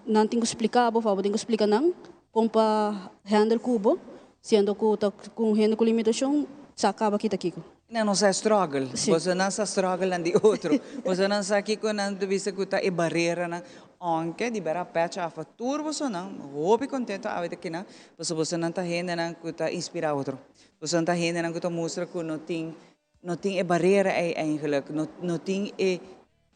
não tenho que explicar, tenho que explicar não como para handle cubo, sendo que com gente com limitação se acaba aqui. Não se struggle, você não se struggle de outro, você não sabe que quando você está e barreira na anche di bera patch a fatura você não, hope contento a ver que não, você não está rende não que está inspirar outro, você não está rende não que está mostra que não tem e barreira eigenlijk, não tem e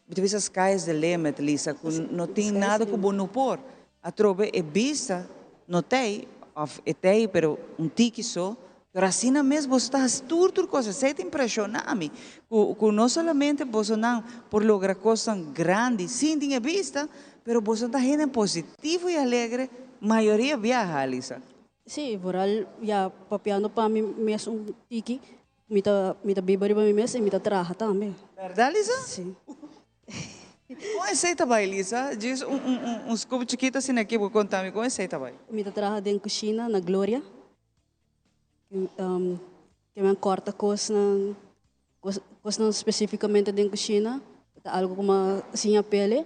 talvez as skies the limit, Lisa, não tem nada que bom no por, a trobe e vista não tem, of tem, pero tiki só. Pero assim mesmo você está tudo coisa, você te impressiona-me, que não somente você não por lograr coisas grandes, sim tem vista, pero você está sendo positivo e alegre, maioria viaja, Lisa. Sim, voral já papiando para mim mesmo tiki, me tá bebendo para mim mesmo e me tá traja também. Verdade, Lisa? Sim. Como é que tá, Lisa? Diz scoop chiquito assim aqui, vou contar-me como é que tá. Me trabalho dentro da cozinha, na Glória. Que me corta coisas especificamente dentro da cozinha. Algo como assim a pele.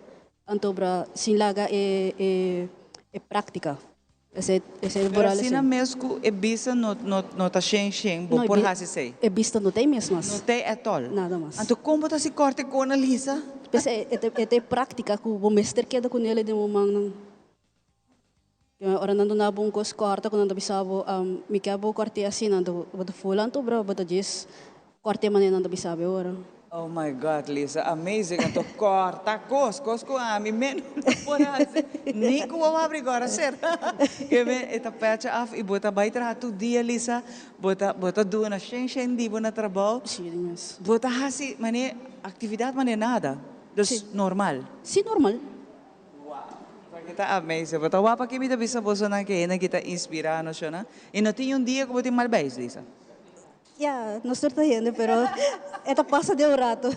Então, sem laga é prática. Pero assim mesmo é vista não tá cheio, vou por assim sei. É vista não tem mesmo. Não tem at all. Nada mais. Então como tá se corta com a Lisa? É prática que o mestre queda com ele de momento. Ora nando na bom cos corta quando ando bisabo me quero corte assim nando boto fulan to bro boto diz corte maneira nando bisabe ora. Oh my God, Lisa, amazing. Então corta cos com a mim menos por assim. Nem que vou abrir agora, certo? Que me eta pecha af e bota baita tu dia, Lisa. Bota do na shen di bona trabalho. Sim, mas. Bota assim, mané atividade mané nada. Dus normal. Sim, normal. Kita amazing. Bota wapa que me da bisa boso na que na kita inspira no siya na. E não tinha dia que botin malbais, Lisa. Yeah, não estou entendendo, pero esta passa de rato.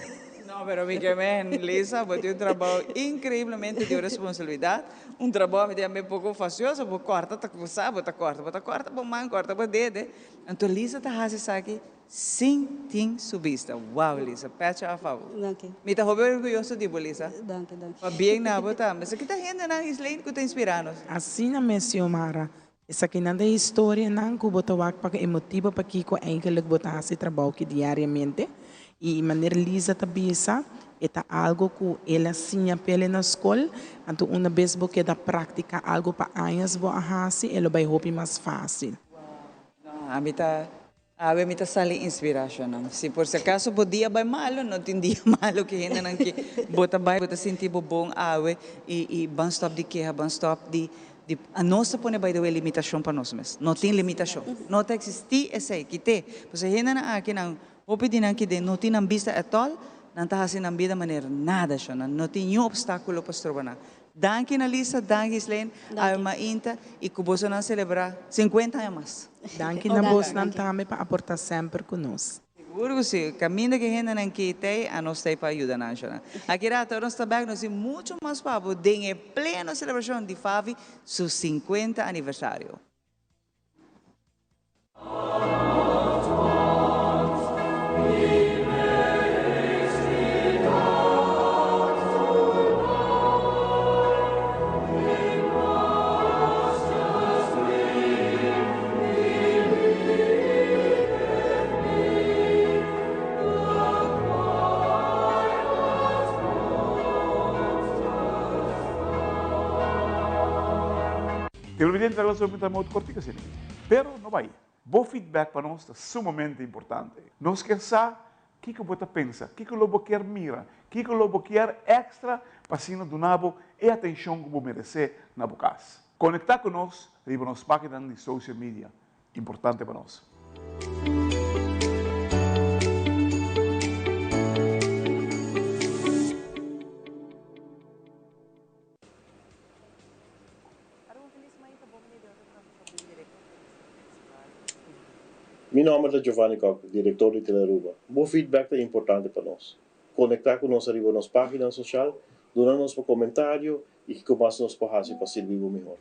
Não, pero mi que Lisa, botin trabalho incrivelmente de responsabilidade. Trabalho me deu pouco facioso, porque corta, tá começar, bota corta, bom man, corta, bota dede. Então Lisa tá fazendo aqui sem ting subista. Wow, Lisa, pecha a favor. Danke. Me tá roubando orgulhoso de Lisa. Danke. Pa bem na bota, mas aqui tá renda na Islane que tá inspirando. Assim na Messiomara. Essa aqui não é história, não, que bota wak para emotiva para que com eigenlijk bota esse trabalho que diariamente e maneira Lisa tabisa é algo que ela sinha pele na escola, então uma vez que da prática algo para anos vou fazer, ela vai roubar mais fácil. A mim tá sali inspiração, não. Se por se acaso o dia vai malo, não tem dia malo que ainda não que bota sentir bom ave e ban stop de queja, ban stop de a nossa põe by the way limitação para nós mesmos. Não tem limitação. Não tem existir essa que tem. Porque ainda não aqui não, o pedido que não tem vista at all, não está fazendo vida maneira nada só, não tem nenhum obstáculo para trabalhar. Danke na Lisa, danke Islane, alma inta e que você não celebrar 50 anos mais. Danke na vos não também para aportar sempre conosco. Seguro que sim, caminho que ainda não quitei, a nós tem para ajudar na gente. Aqui rato nós também nós temos muito mais para poder em plena celebração de Favi seu 50 aniversário. Evidente relacionamento muito cortico assim. Pero não vai. Bom feedback para nós é sumamente importante. Nós queremos saber o que você pensa, o que você quer mira, o que você quer extra para se não donar e atenção que você merece na sua casa. Conectar com nós e nas páginas de social media. Importante para nós. Meu nome é Giovanni Koch, diretor de Teleruba. Bom feedback é importante para nós. Conectar com nós arriba nas páginas sociais, donar-nos por comentário e que mais nos pode fazer para servir melhor.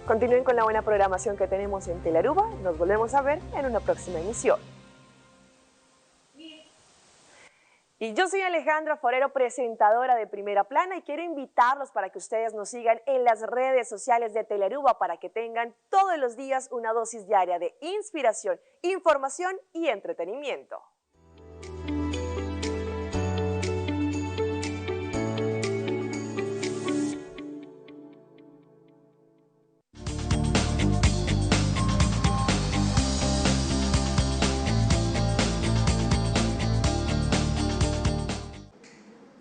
Continúen con la buena programación que tenemos en Teleruba. Nos volvemos a ver en una próxima emisión. Y yo soy Alejandra Forero, presentadora de Primera Plana, y quiero invitarlos para que ustedes nos sigan en las redes sociales de Telearuba para que tengan todos los días una dosis diaria de inspiración, información y entretenimiento.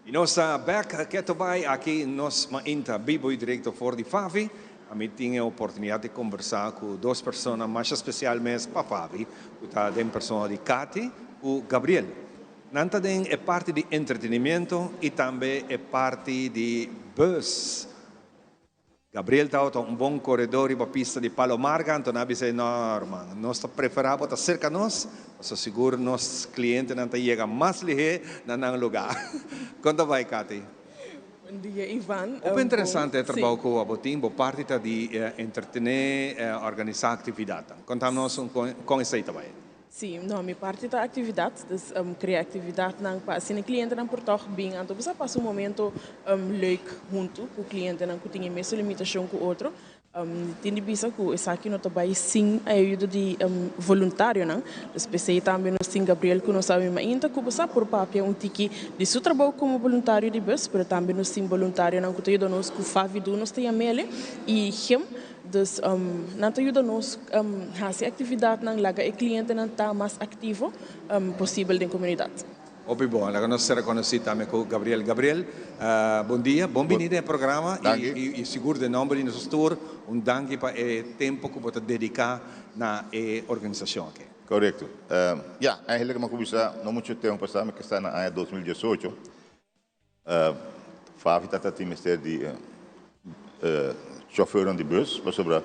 E nós estamos aqui nós mainta Bibo direito for de Favi. A mim tinha a oportunidade de conversar com duas pessoas mais especialmente para Favi. Tem pessoa de Cati e Gabriel. Nanta é parte de entretenimento e também é parte de bus. Gabriel está bom corredor para a pista de Palomarga, então nós dizemos, não, irmão, nós preferimos estar cerca de nós, para seguro nossos clientes não chegam mais ligeiro no lugar. Conta vai, Cati. Bom dia, Ivan. É interessante o trabalho com a Botim, a parte de entretener, organizar atividades. Conta-nos com isso aí também. Sim, não, minha parte da atividade, criar atividade para assim cliente não por toch bem, então você passa um momento leuk junto com o cliente não que tem a mesma limitação com o outro. Tem de bisa que essa aqui não também sim a ajuda de voluntário não, especialmente também no São Gabriel que não sabe mais ainda que você por papel tiki de seu trabalho como voluntário de bus, mas também no São voluntário não que te ajuda nos com favido nos tem a mele e him. Dus não te ajuda nos a fazer atividade não laga e cliente não está mais ativo possível na comunidade. Opi bom, agora nós será conhecido também com Gabriel. Gabriel, bom dia, bem-vindo ao programa e seguro de nome de nosso tour, danke para o tempo que você dedicar na organização aqui. Correto. Eigenlijk mag ik zeggen, não muito tempo passado, que está na ano 2018, Favi está no Ministério de chauffeur de bus, sobre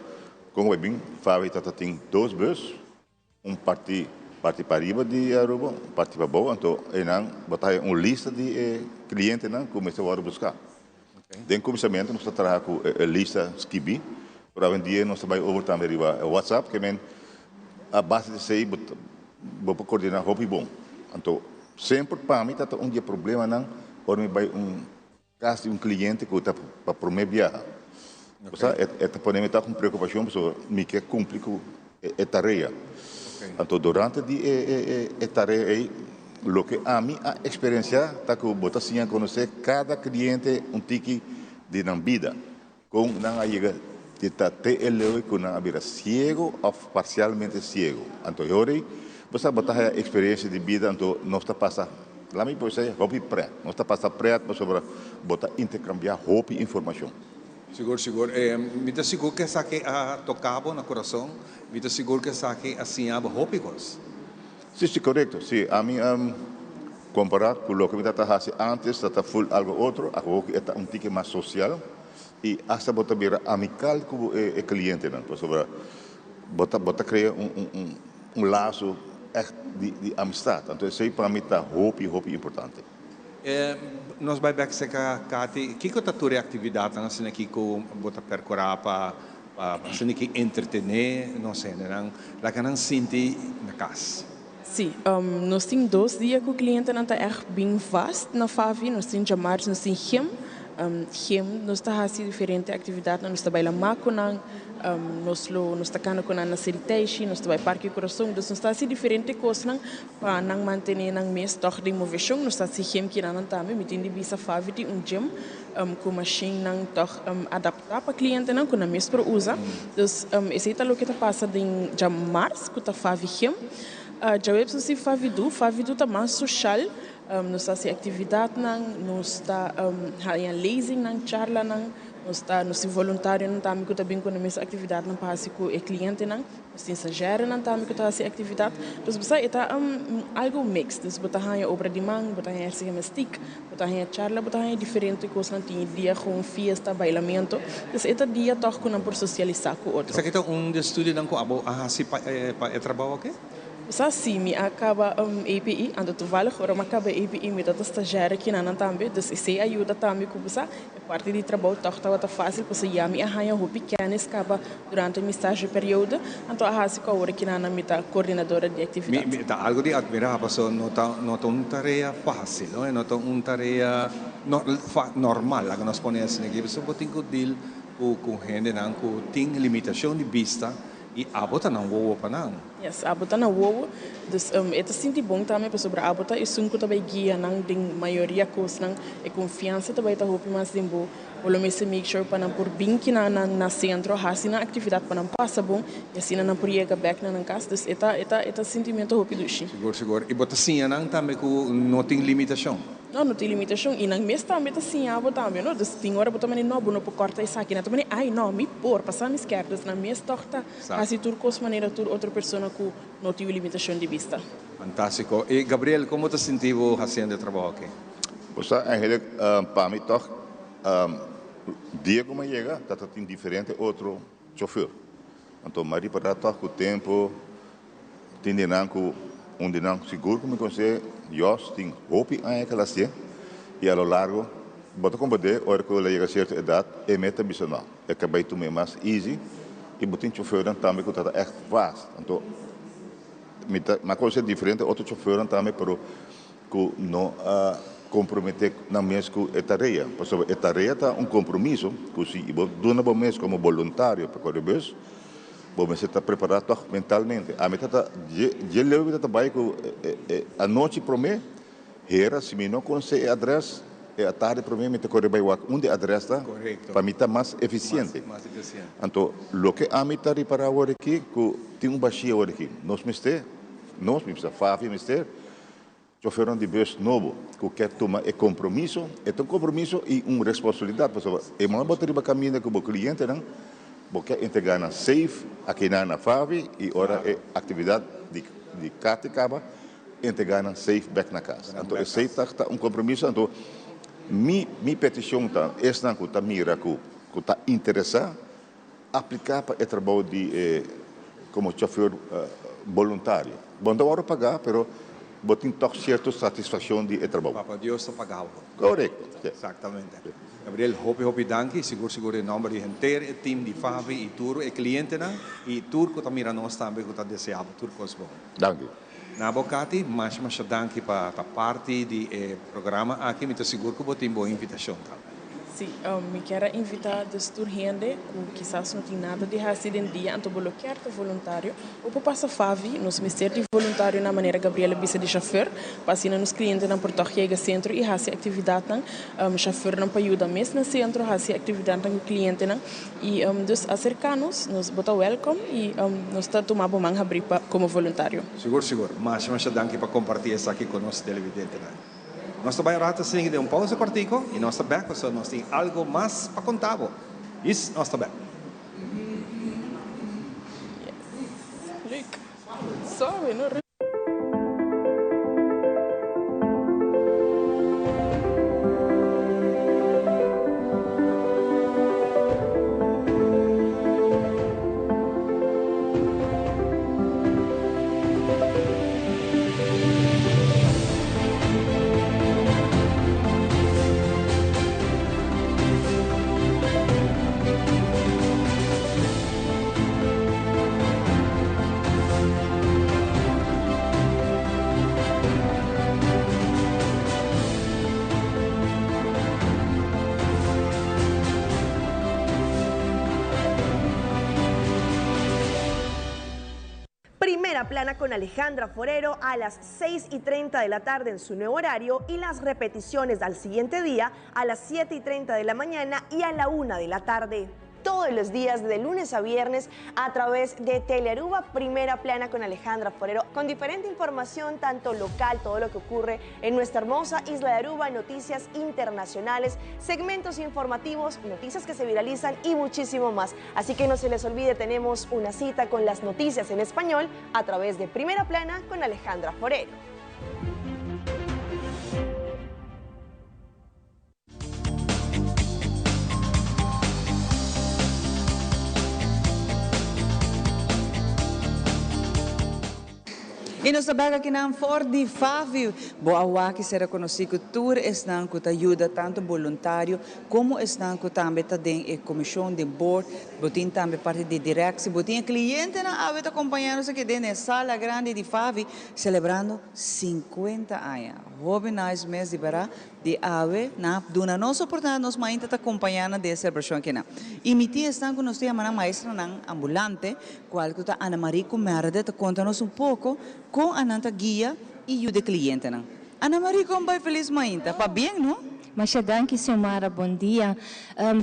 como é bem, Favi tem 2 bus, parte para riba de Aruba, parte para boa, então nós botar uma lista de clientes que começam a buscar. Em começamento nós trabalhamos com a lista Skibi, para hoje em dia nós trabalhamos over também o WhatsApp, que é a base de sei, vou coordenar roupa bom. Então sempre para mim está dia problema não, por mim vai caso de cliente que está para prometer viajar. Podemos estar com preocupação, porque me quer cumprir com a tarefa. Então, durante a tarefa, o que a mim a experiência está que eu assim a conhecer cada cliente tique de na vida, com não chega de até ele com na vida cego ou parcialmente cego. Então, hoje você botar a experiência de vida, então nós está passando. Lá me pode ser roupa pré, nós está passando pré para sobre botar intercambiar roupa e informação. Seguro. Me dá seguro que essa aqui tocava no coração, me dá seguro que essa aqui assim aba hópicos. Sim, correto. Sim, a mim comparar com o que me estava fazendo antes, está full algo outro, agora é tique mais social e hasta botar vir amical com o cliente, não? Sobre botar criar laço de amistade. Então isso aí para mim está roupa importante. Nós vamos ver que Cati, que é a tua atividade assim aqui com botar percorrer para assim que entretener, não sei, não, lá que não sente na casa. Sim, nós temos 2 dias que o cliente não está bem vasto na Favi, nós temos chamar, nós temos nós está fazendo diferente atividade, nós trabalhamos com nós estamos com a Ceriteixe, nós trabalhamos Parque Coração, nós está fazendo diferente coisas para não manter o mês de imovação, nós está fazendo que não também, me tem de bisa Favi de gym, com machine não adaptar para cliente não com a mês para usar, então esse é o que está passando em março, que está Favi gym. Já é possível Favi está mais social, nós está fazendo atividade, nós está fazendo leasing, charla, nós está no voluntário, nós também também com a mesma atividade, não passa com o cliente, nós temos estagiário, nós também com a atividade, então você está algo mix, nós botar a obra de mão, botar a stick, botar a charla, botar a diferente coisas, tem dia com fiesta, bailamento, então é dia toque com por socializar com outro. Isso aqui é estúdio não com a se para trabalho aqui? Sa sim, me acaba API, ando toevallig, waarom acaba API met dat stagiaire que não também, dus se ajuda também com você, é parte de trabalho toch tá muito fácil, porque já me arranha o pequeno acaba durante a minha estágio período, então a hasi com a hora que não me tá coordenadora de atividade. Tá algo de admirar, porque não tá uma tarefa fácil, não é? Não tá uma tarefa normal, que nós ponemos aqui, você pode ter deal com gente que tem limitação de vista. E abota não voa para não. Yes, abota não voa. Dus é sempre bom também para sobre abota e sunco também guia não tem maioria coisa não é confiança também tá roupa mais tempo. Pelo menos make sure para não por bem que na centro assim na atividade para não passa bom e assim não por ir back na casa. Dus é sentimento roupa do chi. Seguro. E bota sim não também com não tem limitação. Não tem limitação e não mesmo também tá assim abota também não. Dus tem hora bota mas não bom por corta isso aqui, não também ai não me por passar me esquerdas na mesma torta. Assim tur cos maneira tur outra pessoa que não tem limitação de vista. Fantástico. E Gabriel, como te sentiu fazendo o trabalho aqui? Pues eigenlijk para mim toch dia como chega, tá tem diferente outro chofer. Então Maria para toch com o tempo tindenan com não seguro como você jos tem hopi aan aquela sia e ao largo bota como de hora que ela chega a certa idade é meta bisonal. É que vai tomar mais easy e botin chofer também que tá echt fast. Então mas coisa diferente outro chofer também pero que não comprometer na mesma tarefa. Porque a tarefa é compromisso que se dona para mês como voluntário para correr bus, você está preparado mentalmente. A meta tá je levo tá vai com a noite para mim, era se me não consegue adresse a tarde para mim me correr vai onde adresse tá para mim tá mais eficiente. Então, o que a meta para agora aqui que tem baixia agora aqui. Nós Favi mister chofer de bus novo que quer tomar compromisso, é um compromisso e uma responsabilidade, porque é uma bateria caminho com o cliente, não? Porque entregar na safe aqui na Favi e ora é atividade de caticaba entregar na safe back na casa. Então esse tá compromisso, então mi petição tá esta que tá mira que tá interessado aplicar para o trabalho de como chofer voluntário. Bom, hora pagar, pero botin toch certa satisfação de trabalho. Papa Deus te pagava. Correto. Exatamente. Gabriel, hopi danki, seguro em nome do inteiro time de Favi e Turo e cliente e Turco também nós também que tá desejado Turco os bom. Danke. Na bocati, mas danki para a parte do programa aqui me te seguro que botin boa invitação também. Sim, me quero invitar a gente que quizás não tem nada de fazer em dia, então bloquear o voluntário. Ou para passar Favi, nos ministério de voluntário na maneira Gabriela Bisa de chofer, passando nos clientes na Porto Chega centro e fazer atividade não, chofer não para ajudar mesmo no centro, fazer atividade com o cliente não, e dos acercanos, nos botar welcome e nos está tomar bom abrir como voluntário. Seguro. Mas danki para compartilhar isso aqui com os televidentes. Nós também rata sim de pausa cortico e nós back, porque nós temos algo mais para contar. Isso nós back. Yes. Sorry, no. Primera plana con Alejandra Forero a las 6:30 de la tarde en su nuevo horario y las repeticiones al siguiente día a las 7:30 de la mañana y a la 1 de la tarde. Todos los días de lunes a viernes a través de Telearuba, Primera Plana con Alejandra Forero, con diferente información tanto local, todo lo que ocurre en nuestra hermosa isla de Aruba, noticias internacionales, segmentos informativos, noticias que se viralizan y muchísimo más. Así que no se les olvide, tenemos una cita con las noticias en español a través de Primera Plana con Alejandra Forero. E nós sabemos que não for de fácil, boa que será conhecido tour estão que ajuda tanto voluntário como estão que também tem a comissão de board, botin também parte de direção, botin cliente na ave acompanhando aqui dentro da sala grande de Favi celebrando 50 anos. Hobby nice mês de verão de ave na duna nossa oportunidade nós ainda está acompanhando de celebração aqui na. E minha tia está com nós tia mana maestra na ambulante, qual que está Ana Maria Comerda te conta-nos pouco com a nanta guia e o de cliente na. Ana Maria como vai feliz mainta, pa bem, não? Mas danke, Senhora, bom dia.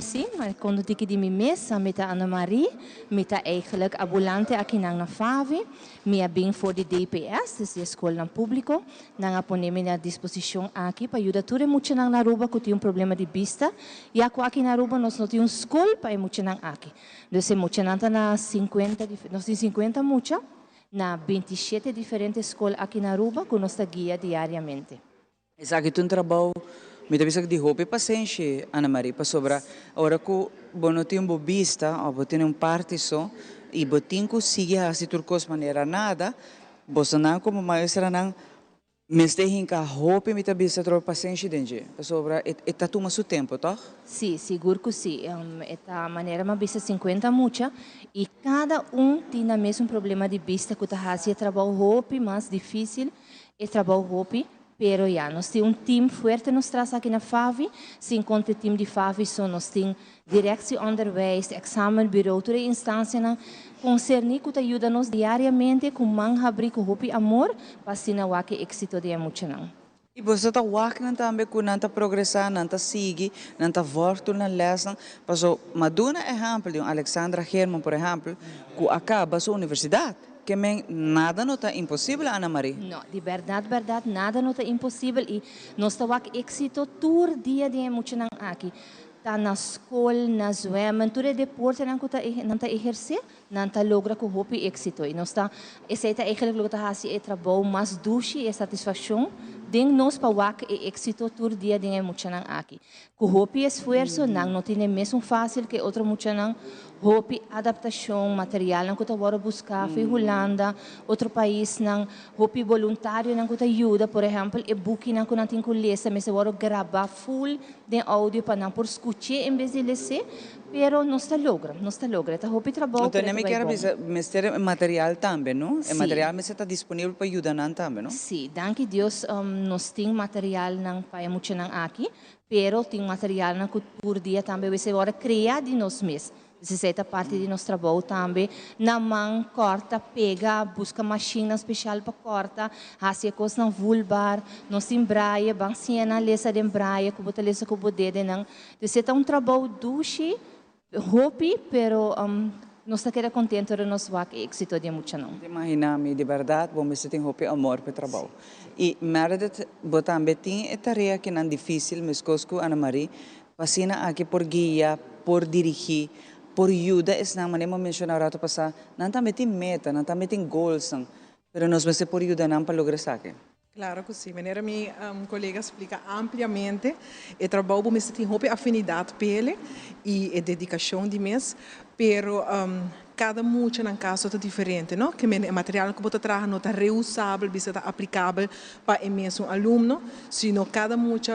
Sim, quando eu de minha mesa, met Ana Marie, met eigenlijk ambulante aqui na FAVI, minha bem for de DPS, de escola público, na ponemos à disposição aqui para ajudar tudo muito na Aruba que tem problema de vista, e aqui na Aruba nós não temos escola para muito na aqui. Então, muito na 50, nós temos 50 muito, na 27 diferentes escolas aqui na Aruba que nós guia diariamente. Exato, tu trabalho me deve ser de roupa paciente, Ana Maria, para sobrar. Ora que não tem uma vista, ou tem parte só, e botin que sigue assim turcos maneira nada, você não como maestra não, mas tem que a roupa me deve ser tropa paciente dentro. Para sobrar, está toma seu tempo, tá? Sim, seguro que sim. Esta maneira uma vista 50 mucha e cada tem o mesmo problema de vista que está fazendo trabalho roupa mais difícil é trabalho roupa. Pero já, nós temos time forte nos traz aqui na FAVI, se encontra time de FAVI, nós temos direção onderwijs, examenbureau, toda instância na concernir que ajuda-nos diariamente com abrir com hopi amor, para sinal que êxito de muito não. E você está working também com nanta progressar, nanta seguir, nanta voltar na lesson, passo maduna exemplo de Alexandra Herman, por exemplo, que acaba sua universidade. Que nada não está impossível, Ana Maria? Não, de verdade, nada não está impossível e nós estamos com êxito todo dia de muito aqui. Está na escola, na zwemmen, todo o deporte não está exercer, não está logra com o êxito. E nós está, esse é eigenlijk o que está fazendo trabalho mais doce e satisfação. Den nós para o êxito todo dia de muito aqui. Com o esforço não tem mesmo fácil que outro muito não. Hopi adaptação material não que tá bora buscar foi Holanda outro país não hopi voluntário não que tá ajuda por exemplo e book não que não tem que ler mas bora gravar full de áudio para não por escutar em vez de ler pero não está logra tá hopi trabalho então nem me quero dizer material também não é material mas está disponível para ajudar não também não sim danke Deus nós tem material não para muito não aqui pero tem material não que por dia também você bora criar de nós mesmos. Se parte de nosso trabalho também, na mão corta, pega, busca máquina especial para cortar, faz coisas na vulvar, nós temos braia, banciana, lesa de braia, que bota lesa com o dedo, não. Então, é trabalho doce, hobby, pero nós estamos contentes de nosso êxito de muito não. Imagina-me, de verdade, você tem hobby, amor para o trabalho. E Meredith, também tem a tarefa que não é difícil, mas coisas Ana Maria, passina aqui por guia, por dirigir, por ajuda, não maneira mencionar rato passar, não também tem meta, não também tem goals, mas nós vamos por ajuda não para lograr isso. Claro que sim, maneira minha colega explica ampliamente, o trabalho mas tem uma afinidade pele e a dedicação de mês, pero cada muito na casa é diferente, não? Que o material que você traz não está reusável, está aplicável para o mesmo aluno, sino cada muito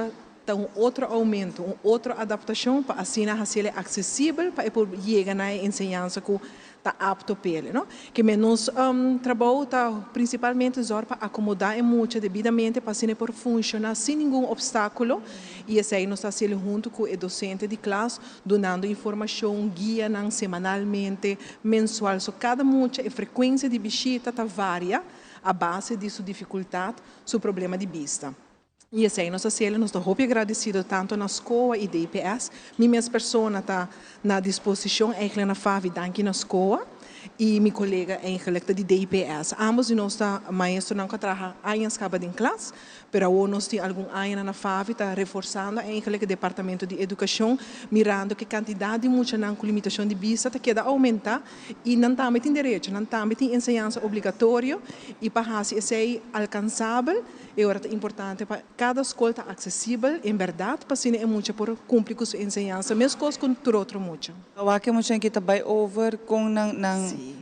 outro aumento, outra adaptação para assim ser acessível para chegar na ensinança que está apto para ele, não? Que menos trabalho está principalmente para acomodar muito devidamente para assim por funcionar sem nenhum obstáculo e assim nós está sendo junto com o docente de classe dando informação, guia semanalmente, mensual, so cada muito a frequência de visita está varia a base de sua dificuldade, seu problema de vista. E assim, nós estamos muito agradecidos tanto na escola e da IPS. Minha pessoa está na disposição, eigenlijk na FAVI, aqui na escola, e minha colega eigenlijk de DPS. Ambos de nós maestros não trabalham anos em classe, mas nós temos algum ano na FAVI, está reforçando eigenlijk o departamento de educação, mirando que a quantidade de muita com limitação de vista queda aumentar e não também tem direito, não também tem ensinança obrigatória e para ser alcançável é importante para cada escola estar acessível, em verdade, para ser muito por cumprir com sua ensinança, mesmo com outro muito. Eu acho que muito que está over com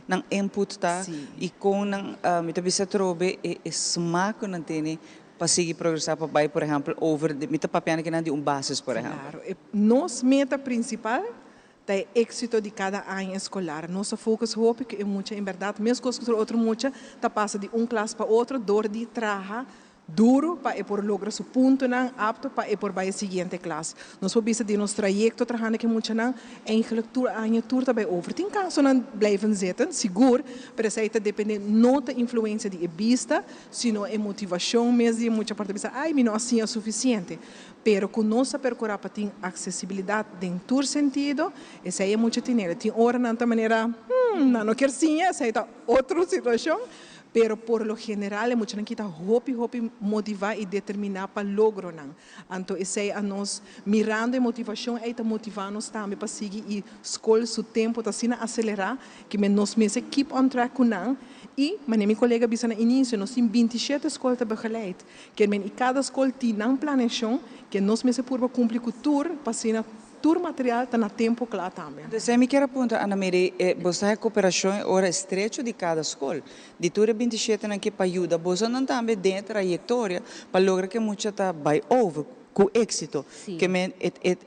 ng input ta e com ng mita bisa trobe e smaak ng tini pasigi progressar para vai, por exemplo, over mita papiana que não de bases, por exemplo. Claro, nossa meta principal é o êxito de cada ano escolar. Nosso foco é que é muito, em verdade, mesmo que outro muito, tá passa de classe para outro, dor de trabalhar duro para por lograr seu ponto não apto para por vai a seguinte classe. Nós podemos de nosso trajeto trabalhando que muito não eigenlijk a tour também over. Tem caso não blijven zitten, seguro, para isso depende não da influência de vista, sino a motivação mesmo de muita parte pensa, ai, não assim é suficiente. Pero com nossa percorrer para ter acessibilidade em todo sentido, essa é muito dinheiro. Tem hora não da maneira, não quer sim, essa é outra situação. Pero por lo general, é muito que está hopi motivar e determinar para logro não. Então, isso é a nós mirando a motivação e está motivando-nos também para seguir e escolher o tempo, está sendo acelerar, que nós mesmos keep on track com não. E, minha colega disse no início, nós temos 27 escolas begeleid. Que em cada escola tem um planeação que nós mesmos por cumprir com tudo, para ser todo material está no tempo claro também. Você me quer apontar, Ana Maria, você a cooperação é estreito de cada escola. De tudo 27 que para ajudar, você não também dentro da trajetória para lograr que muita está by over com êxito. Que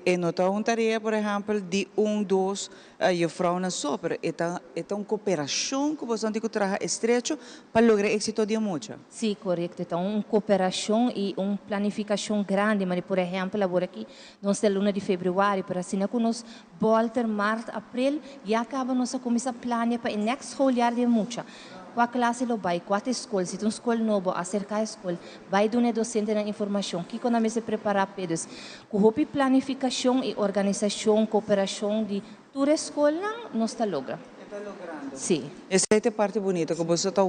é nota uma tarefa, por exemplo, de dois e vrouw na sopra. É uma cooperação que você tem que trabalhar estreito para lograr êxito de muita. Sim, correto. Então, uma cooperação e uma planificação grande. Mas, por exemplo, agora aqui, nós temos 1 de fevereiro, para assim, que nós volta março, abril, e acaba nossa começar a planear para o next whole year de muita. Qual classe lo vai, qual escola, se tem uma escola nova, acerca da escola, vai dar um docente na informação, que quando se prepara pedos, com a planificação e organização, cooperação de toda a escola, nós está logra. Sim. Essa é a parte bonita, que você está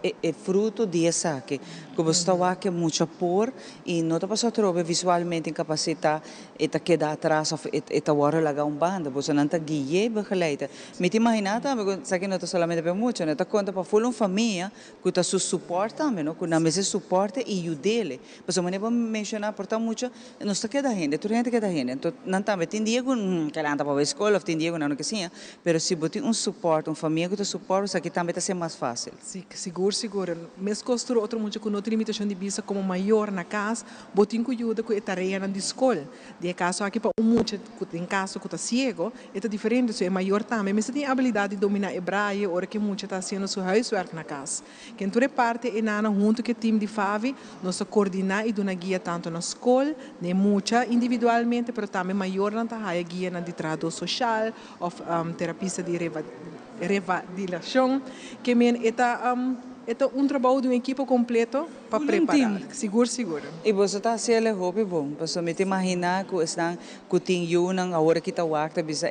é fruto dessa que você está que é muito por e não está passando trobe visualmente incapacitado e está queda atrás ou está agora lá banda, você não está guiando begeleida. Me te imagina também, que não está somente para muito, não está conta para full família que está su suporte também, não, que na mesa suporte e ajude. Mas eu não mencionar portanto muito, não está queda gente, tu gente queda gente, então não também tem dia que ela anda para a escola, tem dia que não que sim, mas se você tem suporte, família que te suporta, isso aqui também está sendo mais fácil. Sim, seguro. Mesmo construir outro mundo com outra limitação de vista como maior na casa, botem que ajuda com a tarefa na escola. De caso aqui para mundo em caso que está cego, é diferente, isso é maior também, mas tem a habilidade de dominar hebraico, hora que muito está fazendo seu huiswerk na casa. Quem toda parte é nana junto com o time de FAVI, nós coordenar e dar guia tanto na escola, nem muita individualmente, mas também maior na guia na de tradução social, ou terapista de revalidação, que é um trabalho de uma equipe completo para preparar. Seguro. E você está sendo hobby bom, você me imagina que estão que a hora que está warta bisa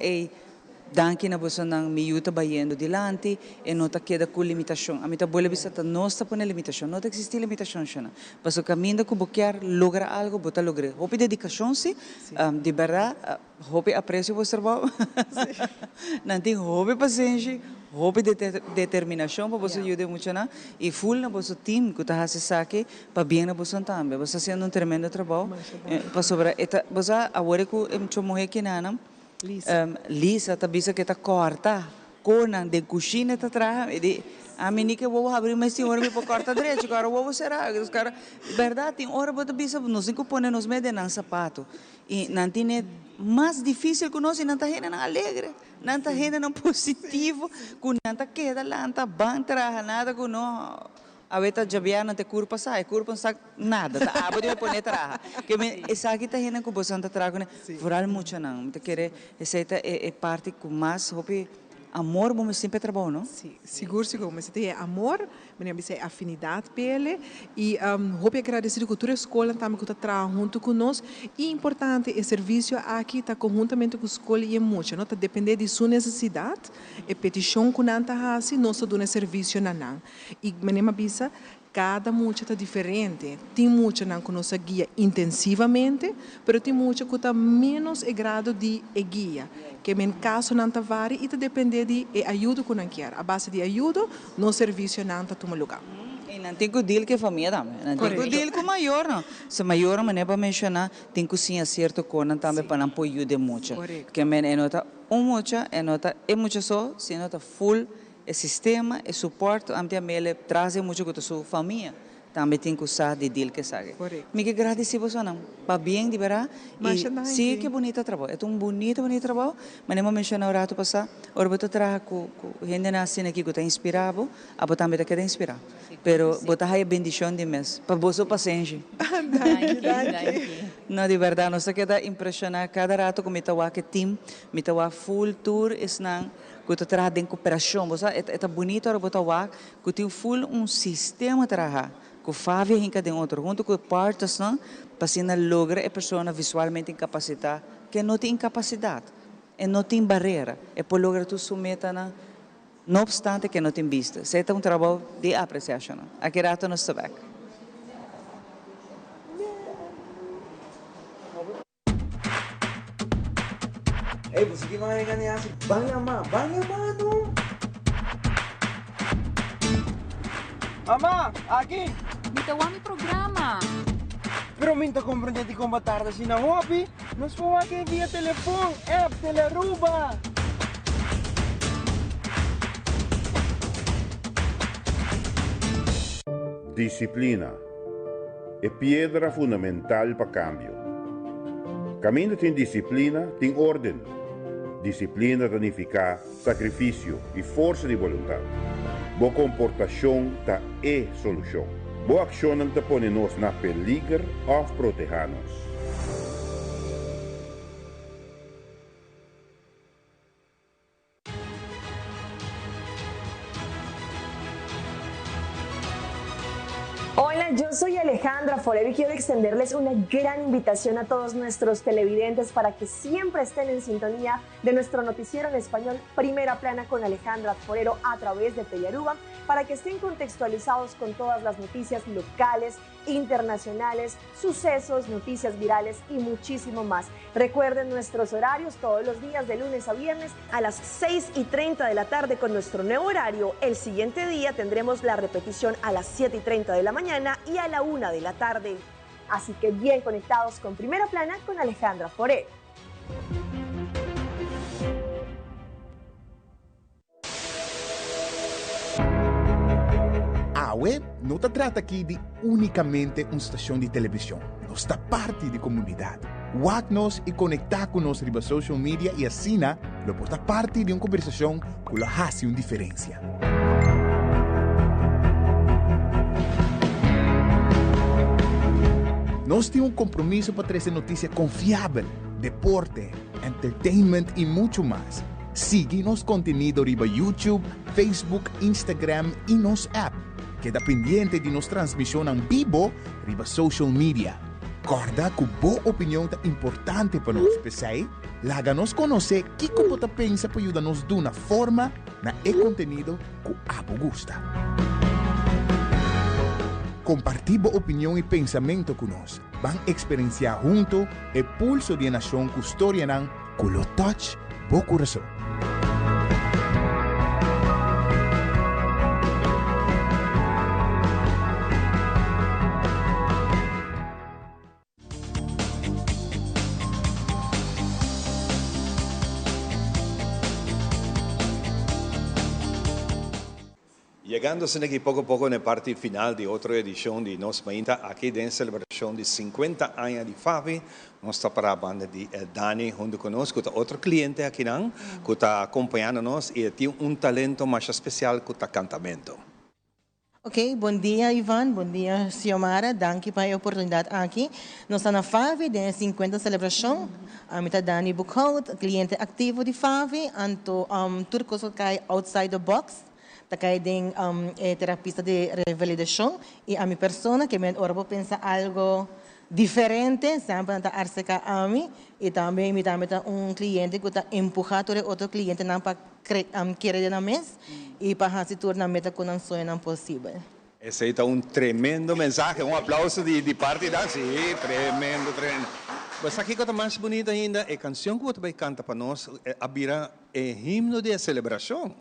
danke na você não me ajuda baiando dilante e não está queda com limitação. A mim tá boa bisa não está põe limitação, não existe limitação chana. Mas o caminho que você logra algo, você logra. Hobby dedicação sim, de verdade, hobby aprecio você trabalho. Não tem hobby paciência. Hobby de determinação para você ajudar muito na e full na você time que está fazendo aqui para bem na você também. Você fazendo tremendo trabalho para sobre você agora que eu estou morrendo aqui na Lisa está bisa que está corta conan de cozinha está atrás e a mim que vou abrir mais senhor me para cortar direito agora vou será os cara verdade tem hora para bisa nos cinco põe nos meio de sapato e não tem mais difícil que nós e não está não alegre não está não positivo que não está queda lá não está bem trabalhar nada que não a veta jabiana te curpa sai nada tá abo de poner traha que me essa aqui tá hena que você anda trago né furar muito não te querer essa é parte com mais hope amor bom sempre trabalho não sim seguro mas tem amor mas é afinidade pele e hope agradecer que toda a escola também que está trabalhando junto conosco e importante é serviço aqui está conjuntamente com a escola e é muito não tá depender de sua necessidade e petição que não está assim nós damos serviço não e menina bisa cada mucha está diferente. Tem mucha que nos guia intensivamente, mas tem mucha que está menos grado de guia. Que em caso não está vari, e depende de ajuda que não quer. A base de ajuda, no serviço não está tomando lugar. E não tem que deal com a família também. Não tem que deal com o maior, não. Se o maior, mas não para mencionar, tem que sim acerto com ele também para não apoiar de muito. Que é nota mucha, é nota é muito só, se nota full o sistema, o suporte, a mele traz muito com a sua família. Também tem que usar de deal que sabe. Me que agradecer você não, para bem de verá. E sim que bonito trabalho, é bonito trabalho. Mas nem mencionar o rato passar, ora botar traga com gente nascendo aqui que está inspirado, a botar também está inspirado. Pero botar aí bendição de mês, para você paciência. Não de verdade, nós queda impressionar cada rato com mitawa que team, mitawa full tour is não. Que tu traga em cooperação, você é bonito ora botar wa, que tu full sistema traga. Que fazem em cada outro, junto com partes, não, para se logra a pessoa visualmente incapacitada, que não tem incapacidade, e não tem barreira, e por lograr tu submeta, não obstante que não tem vista. Isso é trabalho de apreciação. Aqui rato nos sabemos. Ei, você que vai ganhar assim, banha mano. Ama, aqui. Bitawa mi programa. Pero minta comprende com batarda si na hobby, nos fomos aqui via telefone, app Teleruba. Disciplina é pedra fundamental para cambio. Caminho tem disciplina, tem ordem. Disciplina significa sacrifício e força de vontade. Boa comportação é solução. Boa ação não te põe nos na peligro ou proteger-nos. Hola, yo soy Alejandra Forero y quiero extenderles una gran invitación a todos nuestros televidentes para que siempre estén en sintonía de nuestro noticiero en español Primera Plana con Alejandra Forero a través de Telearuba, para que estén contextualizados con todas las noticias locales, internacionales, sucesos, noticias virales y muchísimo más. Recuerden nuestros horarios todos los días de lunes a viernes a las 6:30 de la tarde con nuestro nuevo horario. El siguiente día tendremos la repetición a las 7:30 de la mañana y a la 1 de la tarde. Así que bien conectados con Primera Plana con Alejandra Forero. AWE não se trata aqui de unicamente uma estação de televisão. Nós está parte da comunidade. Wak-nos e conectar com nós nas social media e assim, lo porta parte de uma conversação que lo hace uma diferença. Nós temos um compromisso para trazer notícia confiável, deporte, entertainment e muito mais. Siga nosso conteúdo riba YouTube, Facebook, Instagram e nosso app. Queda pendiente de nossa transmissão em vivo riba social media. Corda que boa opinião é importante para nós, pessoal. Laga-nos conhecer o que você pensa para ajudar-nos de uma forma na conteúdo que abo gusta. Compartir boa opinião e pensamento conosco. Van experienciar junto o pulso de nação que história não, que lo touch bo coração. Llegándose aquí poco a poco en la parte final de otra edición de Nos Mainta, aquí en celebración de 50 años de FAVI, nos está para la banda de Dani junto con nosotros, otro cliente aquí que está acompañándonos y tiene un talento más especial que está cantamiento. Ok, bom dia Ivan, bom dia Xiomara, danke pela oportunidade aqui. Nós estamos na FAVI, de 50 celebração. A mim está Dani Buchhout, cliente ativo de FAVI, anto turcos que cai outside the box. Takay ding terapista de revalidação e a minha persona que me orbo pensa algo diferente, sempre anta arseca a mim e também me também cliente que está empurrado outro cliente não para querer na mesa e para se tornar meta com um sonho não possível. Ese es un tremendo mensaje, un aplauso de parte da, sí, tremendo. Pues aquí cosa más bonita ainda, a canção que você canta para nós, abrirá o himno de celebração.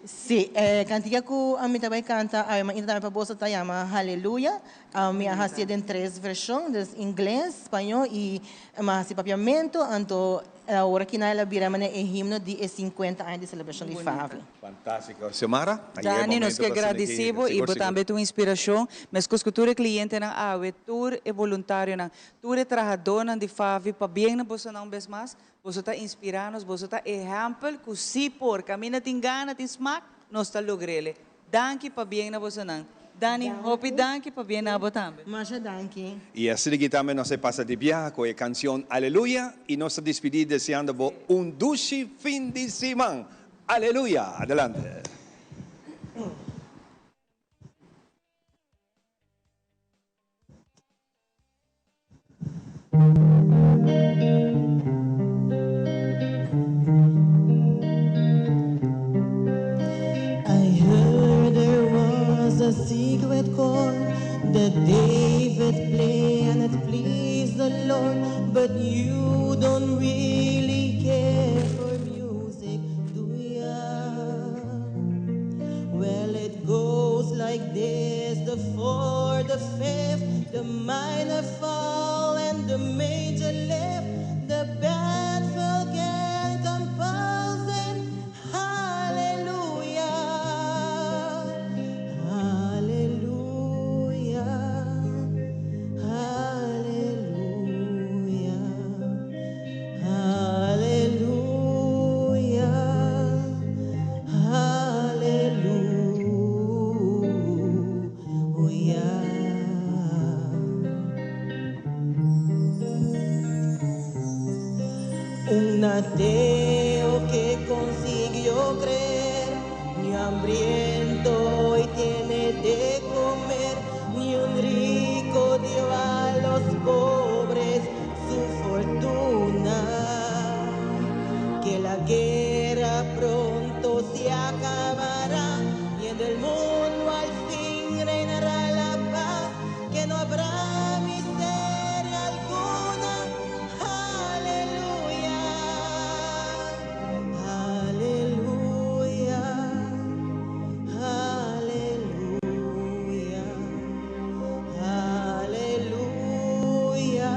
Sim, cantiga que a mim também canta, a minha também para você tá chama Hallelujah. A minha hacía em 3 versões, inglês, espanhol e mais papiamento, então Ahora que nós labiramos o himno de 50 anos de celebração de Favi. Fantástico. Xiomara? Dani, nós que agradecemos e também tua inspiração, mas que cultura cliente na AWE, tur e voluntário na, tur e trabajador na de Favi, para bem na bolsa não vez mais, você está inspirando, você está exemplo, que se por caminho tem gana, tem smack, nós está logrele. Danke para bem na bolsa não. Dani, hopi danke para bem na bolsa também. Masha danke. Y así que también nos pasa de viaje con la canción Aleluya y nos despedimos deseando un dulce fin de semana. Aleluya. Adelante. I heard there was a secret chord that David played and it pleased the Lord, but you don't really care for music, do ya? Well, it goes like this: the fourth, the fifth, the minor fall, and the major lift. The band forget composing. Hallelujah, hallelujah, hallelujah, hallelujah, un ateo que consiguió creer, ni hambriento y tiene de comer, ni un rico dio a los pobres su fortuna. Que la guerra pronto se acabará y en el mundo al fin reinará la paz, que no habrá miseria alguna. Aleluya, aleluya, aleluya,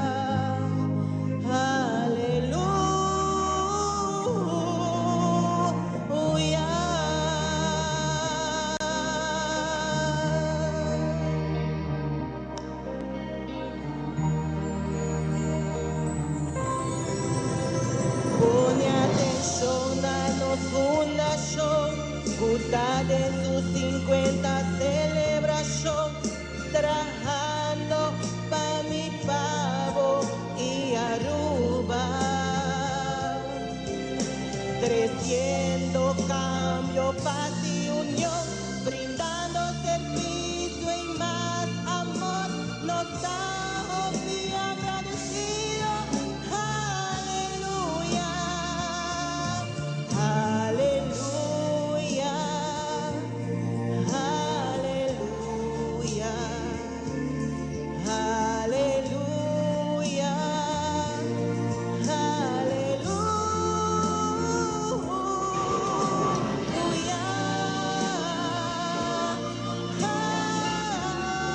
aleluya, pone atención a los fundación, gusta de sus 50 celebración, trabaja